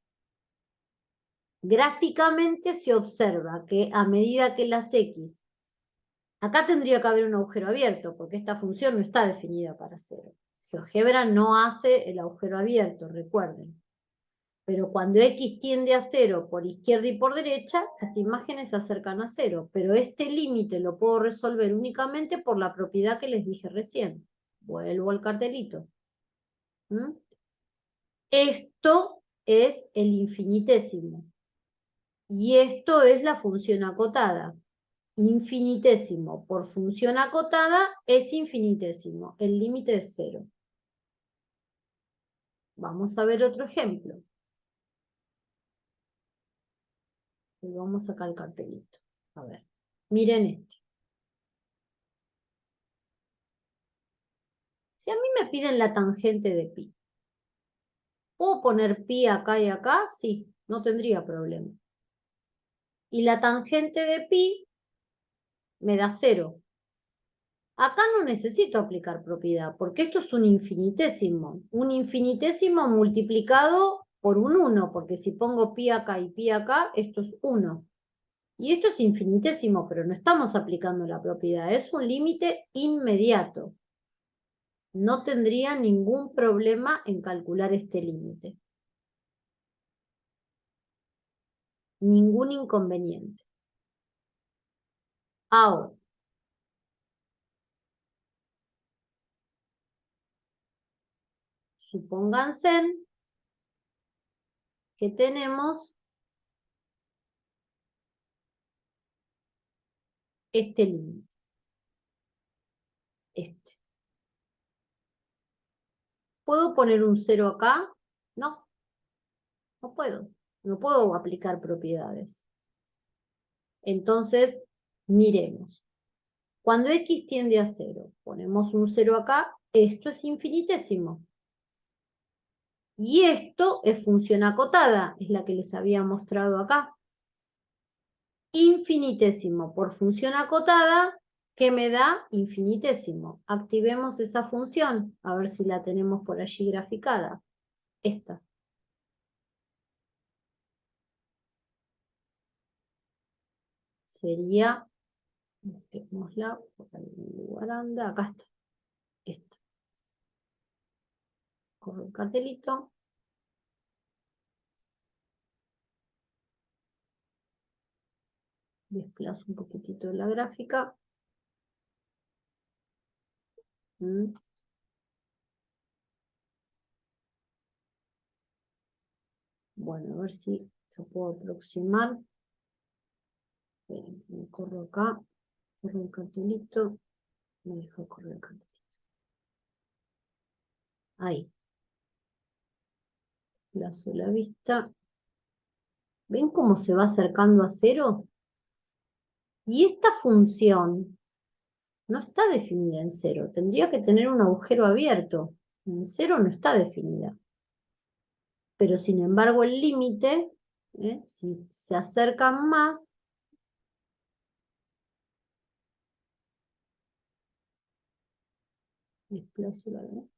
Gráficamente se observa que a medida que las x, acá tendría que haber un agujero abierto, porque esta función no está definida para 0. GeoGebra no hace el agujero abierto, recuerden. Pero cuando x tiende a 0 por izquierda y por derecha, las imágenes se acercan a 0. Pero este límite lo puedo resolver únicamente por la propiedad que les dije recién. Vuelvo al cartelito. Esto es el infinitésimo. Y esto es la función acotada. Infinitésimo por función acotada es infinitésimo. El límite es 0. Vamos a ver otro ejemplo. Y vamos a sacar el cartelito. A ver, miren este. Si a mí me piden la tangente de pi, ¿puedo poner pi acá y acá? Sí, no tendría problema. Y la tangente de pi me da 0. Acá no necesito aplicar propiedad, porque esto es un infinitésimo. Un infinitésimo multiplicado por un 1, porque si pongo pi acá y pi acá, esto es 1. Y esto es infinitésimo, pero no estamos aplicando la propiedad. Es un límite inmediato. No tendría ningún problema en calcular este límite. Ningún inconveniente. Ahora, Supónganse que tenemos este límite. Este. ¿Puedo poner un 0 acá? No, no puedo. No puedo aplicar propiedades. Entonces, miremos. Cuando x tiende a 0, ponemos un 0 acá, esto es infinitésimo. Y esto es función acotada, es la que les había mostrado acá. Infinitésimo por función acotada, que me da infinitésimo. Activemos esa función, a ver si la tenemos por allí graficada. Esta. Sería, busquémosla por algún lugar anda, acá está. Esta. Corro el cartelito. Desplazo un poquitito la gráfica. Bueno, a ver si lo puedo aproximar. Me corro acá, corro el cartelito, me dejo correr el cartelito. Ahí. Plazo la vista. ¿Ven cómo se va acercando a 0? Y esta función no está definida en 0. Tendría que tener un agujero abierto. En 0 no está definida. Pero sin embargo el límite, si se acercan más, desplazo la vista.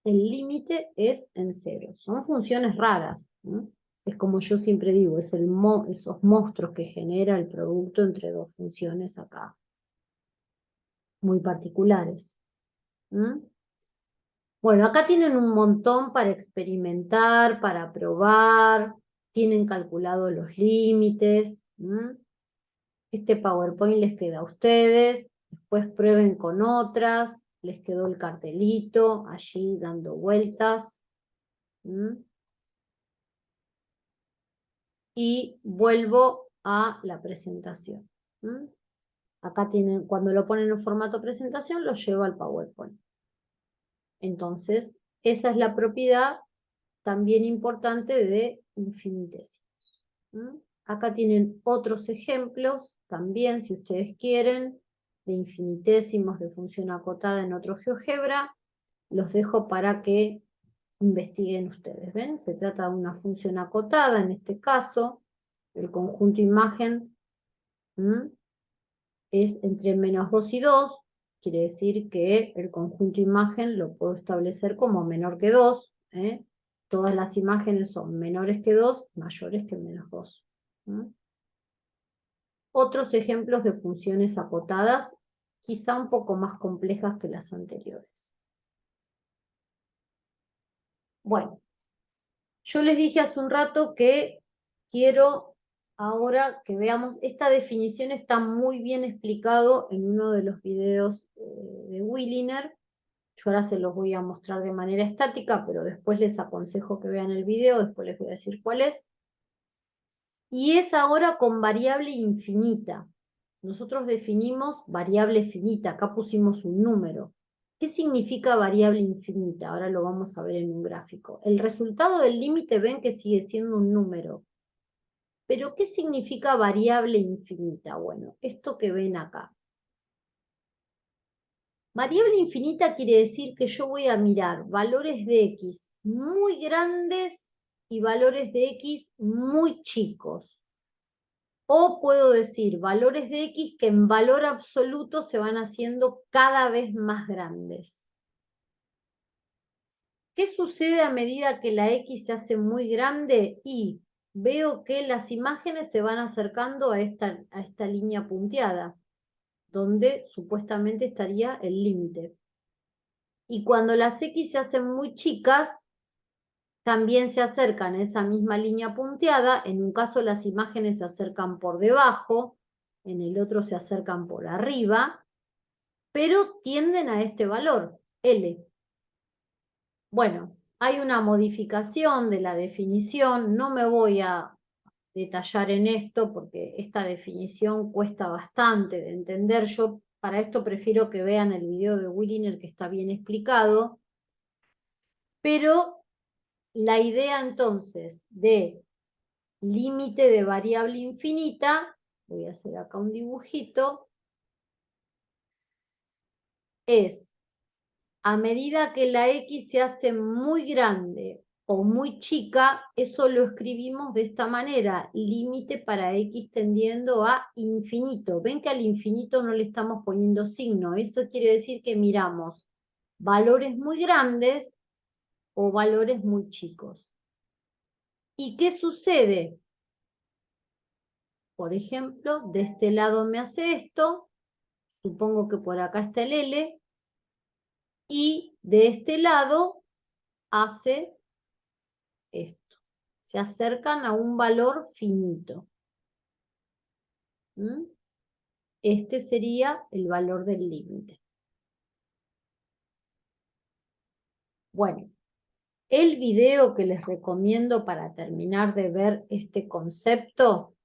El límite es en 0. Son funciones raras, ¿no? Es como yo siempre digo, es esos monstruos que genera el producto entre dos funciones acá, muy particulares. Bueno, acá tienen un montón para experimentar, para probar, tienen calculado los límites. Este PowerPoint les queda a ustedes, después prueben con otras, les quedó el cartelito allí dando vueltas. Y vuelvo a la presentación. Acá tienen, cuando lo ponen en formato presentación, lo llevo al PowerPoint. Entonces, esa es la propiedad también importante de infinitesimos. Acá tienen otros ejemplos, también, si ustedes quieren, de infinitésimos de función acotada en otro GeoGebra. Los dejo para que investiguen ustedes. ¿Ven? Se trata de una función acotada, en este caso, el conjunto imagen es entre -2 y 2, quiere decir que el conjunto imagen lo puedo establecer como menor que 2. Todas las imágenes son menores que 2, mayores que -2. Otros ejemplos de funciones acotadas, quizá un poco más complejas que las anteriores. Bueno, yo les dije hace un rato que quiero ahora que veamos, esta definición está muy bien explicado en uno de los videos de Williner. Yo ahora se los voy a mostrar de manera estática, pero después les aconsejo que vean el video, después les voy a decir cuál es. Y es ahora con variable infinita. Nosotros definimos variable finita, acá pusimos un número. ¿Qué significa variable infinita? Ahora lo vamos a ver en un gráfico. El resultado del límite ven que sigue siendo un número. ¿Pero qué significa variable infinita? Bueno, esto que ven acá. Variable infinita quiere decir que yo voy a mirar valores de x muy grandes y valores de x muy chicos. O puedo decir valores de x que en valor absoluto se van haciendo cada vez más grandes. ¿Qué sucede a medida que la x se hace muy grande? Y veo que las imágenes se van acercando a esta línea punteada, donde supuestamente estaría el límite. Y cuando las x se hacen muy chicas, también se acercan a esa misma línea punteada. En un caso las imágenes se acercan por debajo, en el otro se acercan por arriba, pero tienden a este valor, L. Bueno, hay una modificación de la definición, no me voy a detallar en esto porque esta definición cuesta bastante de entender. Yo para esto prefiero que vean el video de Williner que está bien explicado, pero la idea entonces de límite de variable infinita, voy a hacer acá un dibujito, es a medida que la X se hace muy grande o muy chica, eso lo escribimos de esta manera, límite para X tendiendo a infinito. Ven que al infinito no le estamos poniendo signo, eso quiere decir que miramos valores muy grandes o valores muy chicos. ¿Y qué sucede? Por ejemplo, de este lado me hace esto, supongo que por acá está el L, y de este lado hace esto. Se acercan a un valor finito. ¿Mm? Este sería el valor del límite. Bueno, el video que les recomiendo para terminar de ver este concepto,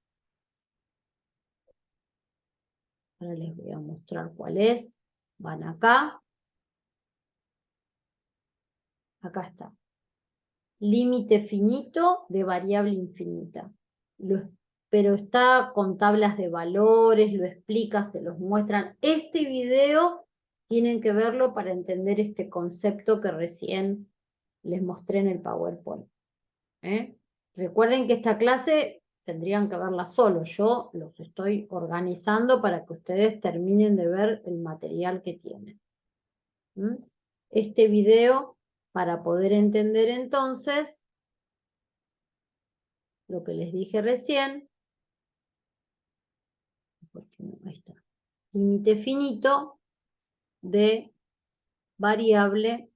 ahora les voy a mostrar cuál es. Van acá. Acá está. Límite finito de variable infinita. Pero está con tablas de valores, lo explica, se los muestran. Este video tienen que verlo para entender este concepto que recién les mostré en el PowerPoint. Recuerden que esta clase tendrían que verla solo. Yo los estoy organizando para que ustedes terminen de ver el material que tienen. Este video, para poder entender entonces lo que les dije recién, porque no, ahí está, límite finito de variable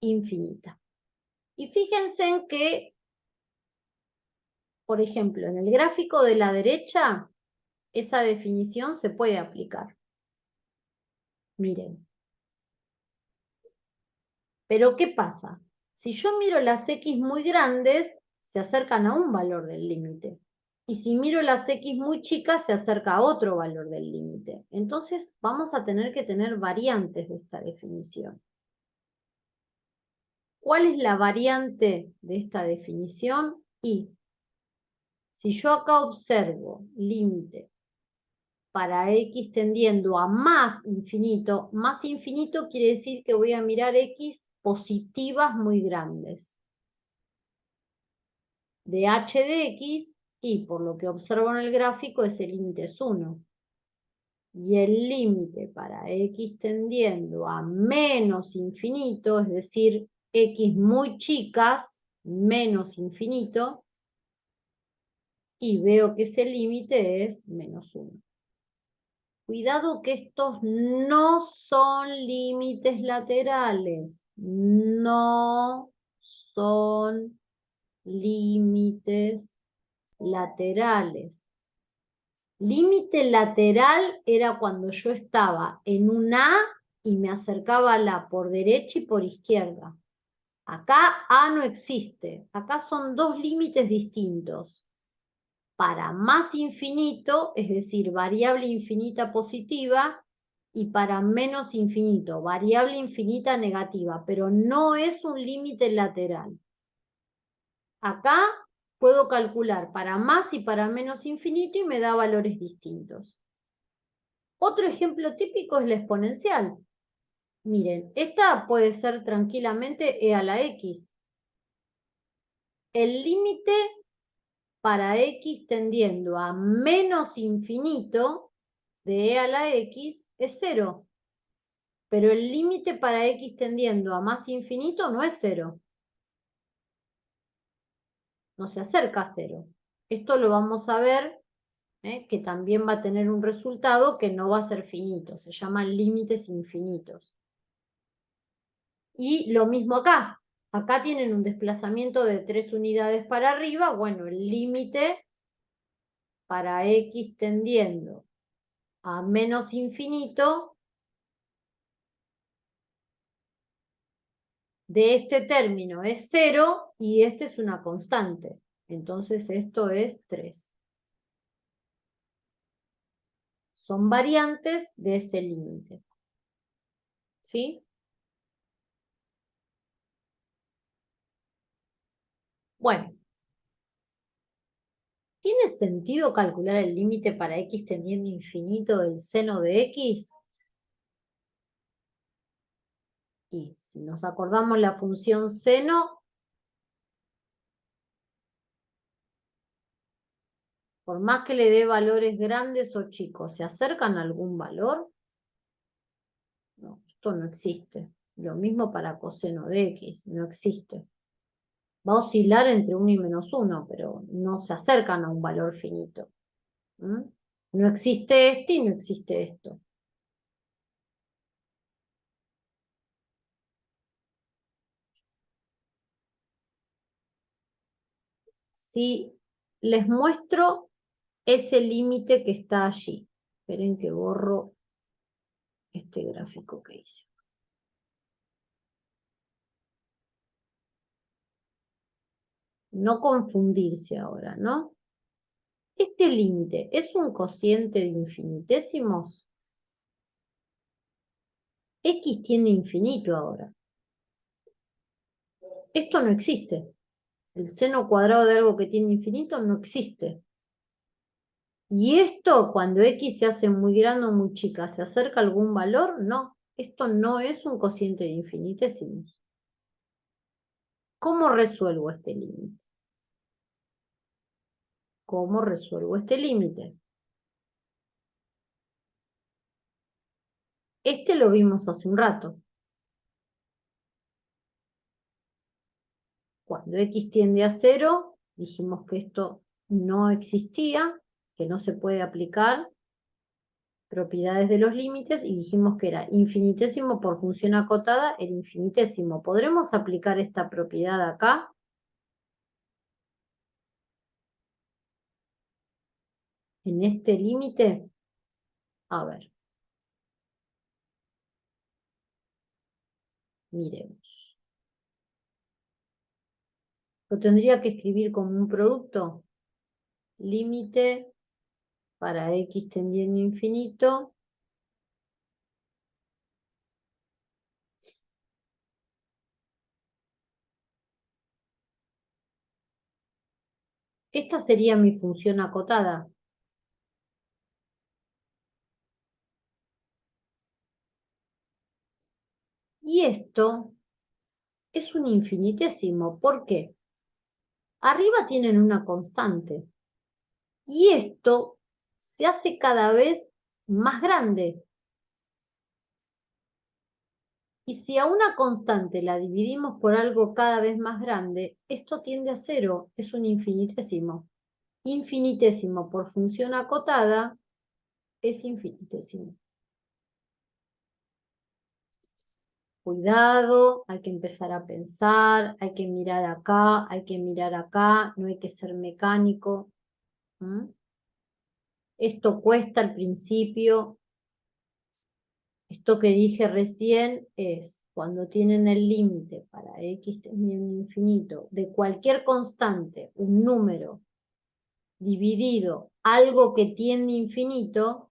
infinita. Y fíjense en que, por ejemplo, en el gráfico de la derecha, esa definición se puede aplicar. Miren. Pero ¿qué pasa? Si yo miro las X muy grandes, se acercan a un valor del límite. Y si miro las X muy chicas, se acerca a otro valor del límite. Entonces vamos a tener que tener variantes de esta definición. ¿Cuál es la variante de esta definición? Y si yo acá observo límite para X tendiendo a más infinito quiere decir que voy a mirar X positivas muy grandes. De h de x, y por lo que observo en el gráfico, ese límite es 1. Y el límite para x tendiendo a menos infinito, es decir, x muy chicas, menos infinito, y veo que ese límite es menos 1. Cuidado que estos no son límites laterales, no son límites laterales. Límite lateral era cuando yo estaba en un A y me acercaba a la por derecha y por izquierda. Acá A no existe. Acá son dos límites distintos. Para más infinito, es decir, variable infinita positiva, y para menos infinito, variable infinita negativa, pero no es un límite lateral. Acá puedo calcular para más y para menos infinito y me da valores distintos. Otro ejemplo típico es la exponencial. Miren, esta puede ser tranquilamente e a la x. El límite para x tendiendo a menos infinito de e a la x es 0. Pero el límite para x tendiendo a más infinito no es 0. No se acerca a 0. Esto lo vamos a ver, que también va a tener un resultado que no va a ser finito. Se llaman límites infinitos. Y lo mismo acá. Acá tienen un desplazamiento de 3 unidades para arriba. Bueno, el límite para x tendiendo a menos infinito de este término es 0 y este es una constante. Entonces esto es 3. Son variantes de ese límite. ¿Sí? Bueno, ¿tiene sentido calcular el límite para x tendiendo a infinito del seno de x? Y si nos acordamos la función seno, por más que le dé valores grandes o chicos, ¿se acercan a algún valor? No, esto no existe. Lo mismo para coseno de x, no existe. Va a oscilar entre 1 y -1, pero no se acercan a un valor finito. ¿Mm? No existe este y no existe esto. Si les muestro ese límite que está allí. Esperen que borro este gráfico que hice. No confundirse ahora, ¿no? Este límite es un cociente de infinitésimos. X tiene infinito ahora. Esto no existe. El seno cuadrado de algo que tiene infinito no existe. Y esto, cuando X se hace muy grande o muy chica, ¿se acerca a algún valor? No. Esto no es un cociente de infinitesimos. ¿Cómo resuelvo este límite? ¿Cómo resuelvo este límite? Este lo vimos hace un rato. Cuando X tiende a 0, dijimos que esto no existía, que no se puede aplicar propiedades de los límites, y dijimos que era infinitésimo por función acotada, el infinitésimo. ¿Podremos aplicar esta propiedad acá? En este límite. A ver. Miremos. Lo tendría que escribir como un producto. Límite para X tendiendo a infinito. Esta sería mi función acotada. Y esto es un infinitésimo. ¿Por qué? Arriba tienen una constante. Y esto se hace cada vez más grande. Y si a una constante la dividimos por algo cada vez más grande, esto tiende a 0, es un infinitésimo. Infinitésimo por función acotada es infinitésimo. Cuidado, hay que empezar a pensar, hay que mirar acá, hay que mirar acá, no hay que ser mecánico. ¿Mm? Esto cuesta al principio. Esto que dije recién es cuando tienen el límite para x tendiendo a infinito de cualquier constante, un número dividido algo que tiende a infinito,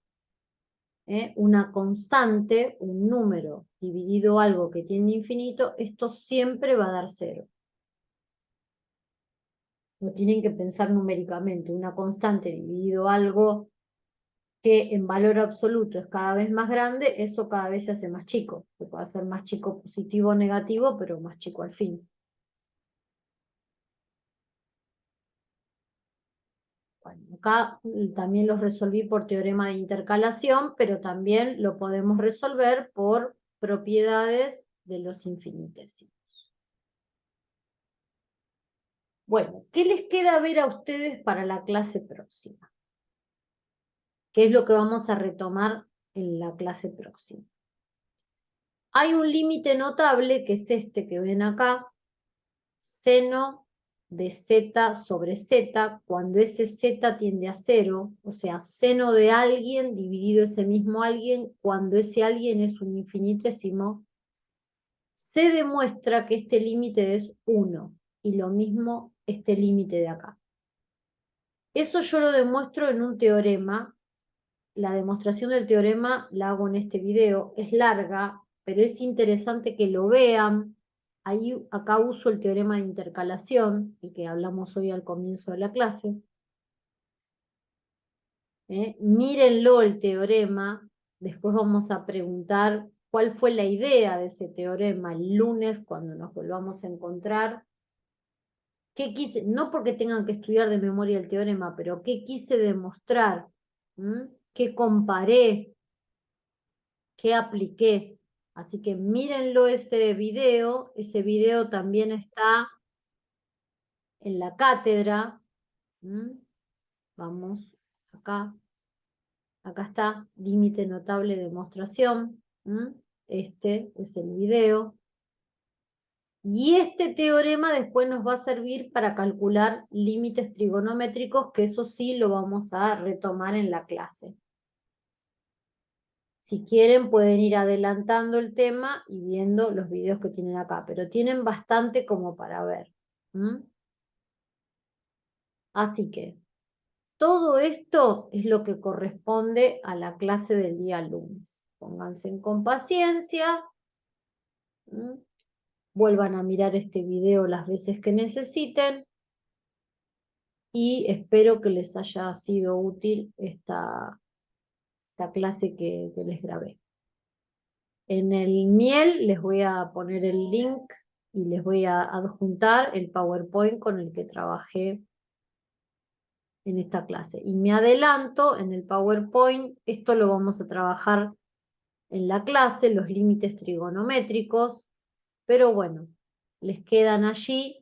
una constante, un número dividido algo que tiende a infinito, esto siempre va a dar 0. No tienen que pensar numéricamente, una constante dividido algo que en valor absoluto es cada vez más grande, eso cada vez se hace más chico. Se puede hacer más chico positivo o negativo, pero más chico al fin. Bueno, acá también los resolví por teorema de intercalación, pero también lo podemos resolver por propiedades de los infinitésimos. Bueno, ¿qué les queda ver a ustedes para la clase próxima? ¿Qué es lo que vamos a retomar en la clase próxima? Hay un límite notable, que es este que ven acá, seno de z sobre z, cuando ese z tiende a 0, o sea, seno de alguien dividido ese mismo alguien, cuando ese alguien es un infinitésimo, se demuestra que este límite es 1, y lo mismo este límite de acá. Eso yo lo demuestro en un teorema. La demostración del teorema la hago en este video. Es larga, pero es interesante que lo vean. Ahí, acá uso el teorema de intercalación, el que hablamos hoy al comienzo de la clase. Mírenlo el teorema. Después vamos a preguntar cuál fue la idea de ese teorema el lunes cuando nos volvamos a encontrar. ¿Qué quise? No porque tengan que estudiar de memoria el teorema, pero qué quise demostrar, qué comparé, qué apliqué. Así que mírenlo ese video también está en la cátedra. Vamos acá, acá está, límite notable de demostración. Este es el video. Y este teorema después nos va a servir para calcular límites trigonométricos, que eso sí lo vamos a retomar en la clase. Si quieren pueden ir adelantando el tema y viendo los videos que tienen acá, pero tienen bastante como para ver. Así que todo esto es lo que corresponde a la clase del día lunes. Pónganse con paciencia. Vuelvan a mirar este video las veces que necesiten. Y espero que les haya sido útil esta clase que les grabé. En el Miel les voy a poner el link y les voy a adjuntar el PowerPoint con el que trabajé en esta clase. Y me adelanto en el PowerPoint, esto lo vamos a trabajar en la clase, los límites trigonométricos, pero bueno, les quedan allí.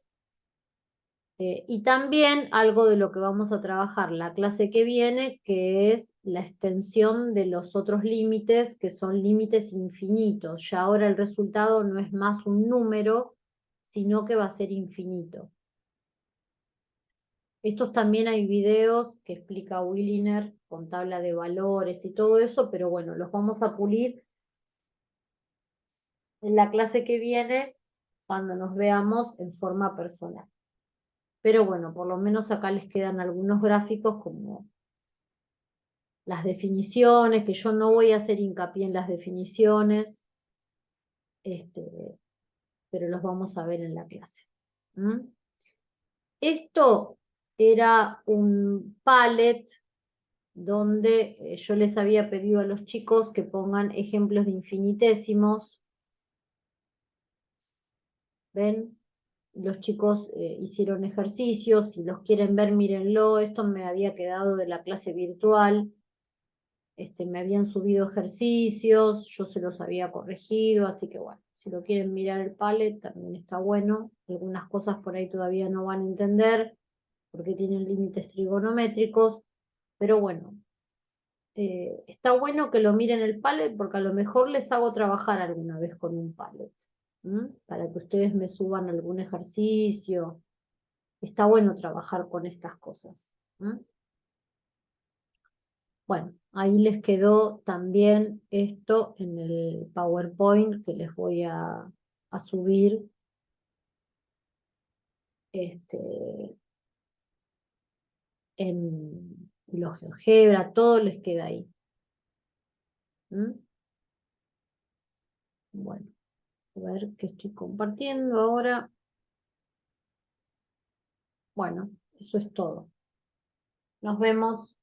Y también algo de lo que vamos a trabajar la clase que viene, que es la extensión de los otros límites, que son límites infinitos. Ya ahora el resultado no es más un número, sino que va a ser infinito. Estos también hay videos que explica Williner con tabla de valores y todo eso, pero bueno, los vamos a pulir en la clase que viene cuando nos veamos en forma personal. Pero bueno, por lo menos acá les quedan algunos gráficos como las definiciones, que yo no voy a hacer hincapié en las definiciones, pero los vamos a ver en la clase. Esto era un palette donde yo les había pedido a los chicos que pongan ejemplos de infinitésimos. ¿Ven? Los chicos hicieron ejercicios, si los quieren ver, mírenlo. Esto me había quedado de la clase virtual. Me habían subido ejercicios, yo se los había corregido, así que bueno, si lo quieren mirar el palette también está bueno. Algunas cosas por ahí todavía no van a entender porque tienen límites trigonométricos, pero bueno, está bueno que lo miren el palette porque a lo mejor les hago trabajar alguna vez con un palette, para que ustedes me suban algún ejercicio. Está bueno trabajar con estas cosas. Bueno, ahí les quedó también esto en el PowerPoint que les voy a subir. En los GeoGebra, todo les queda ahí. Bueno, a ver qué estoy compartiendo ahora. Bueno, eso es todo. Nos vemos.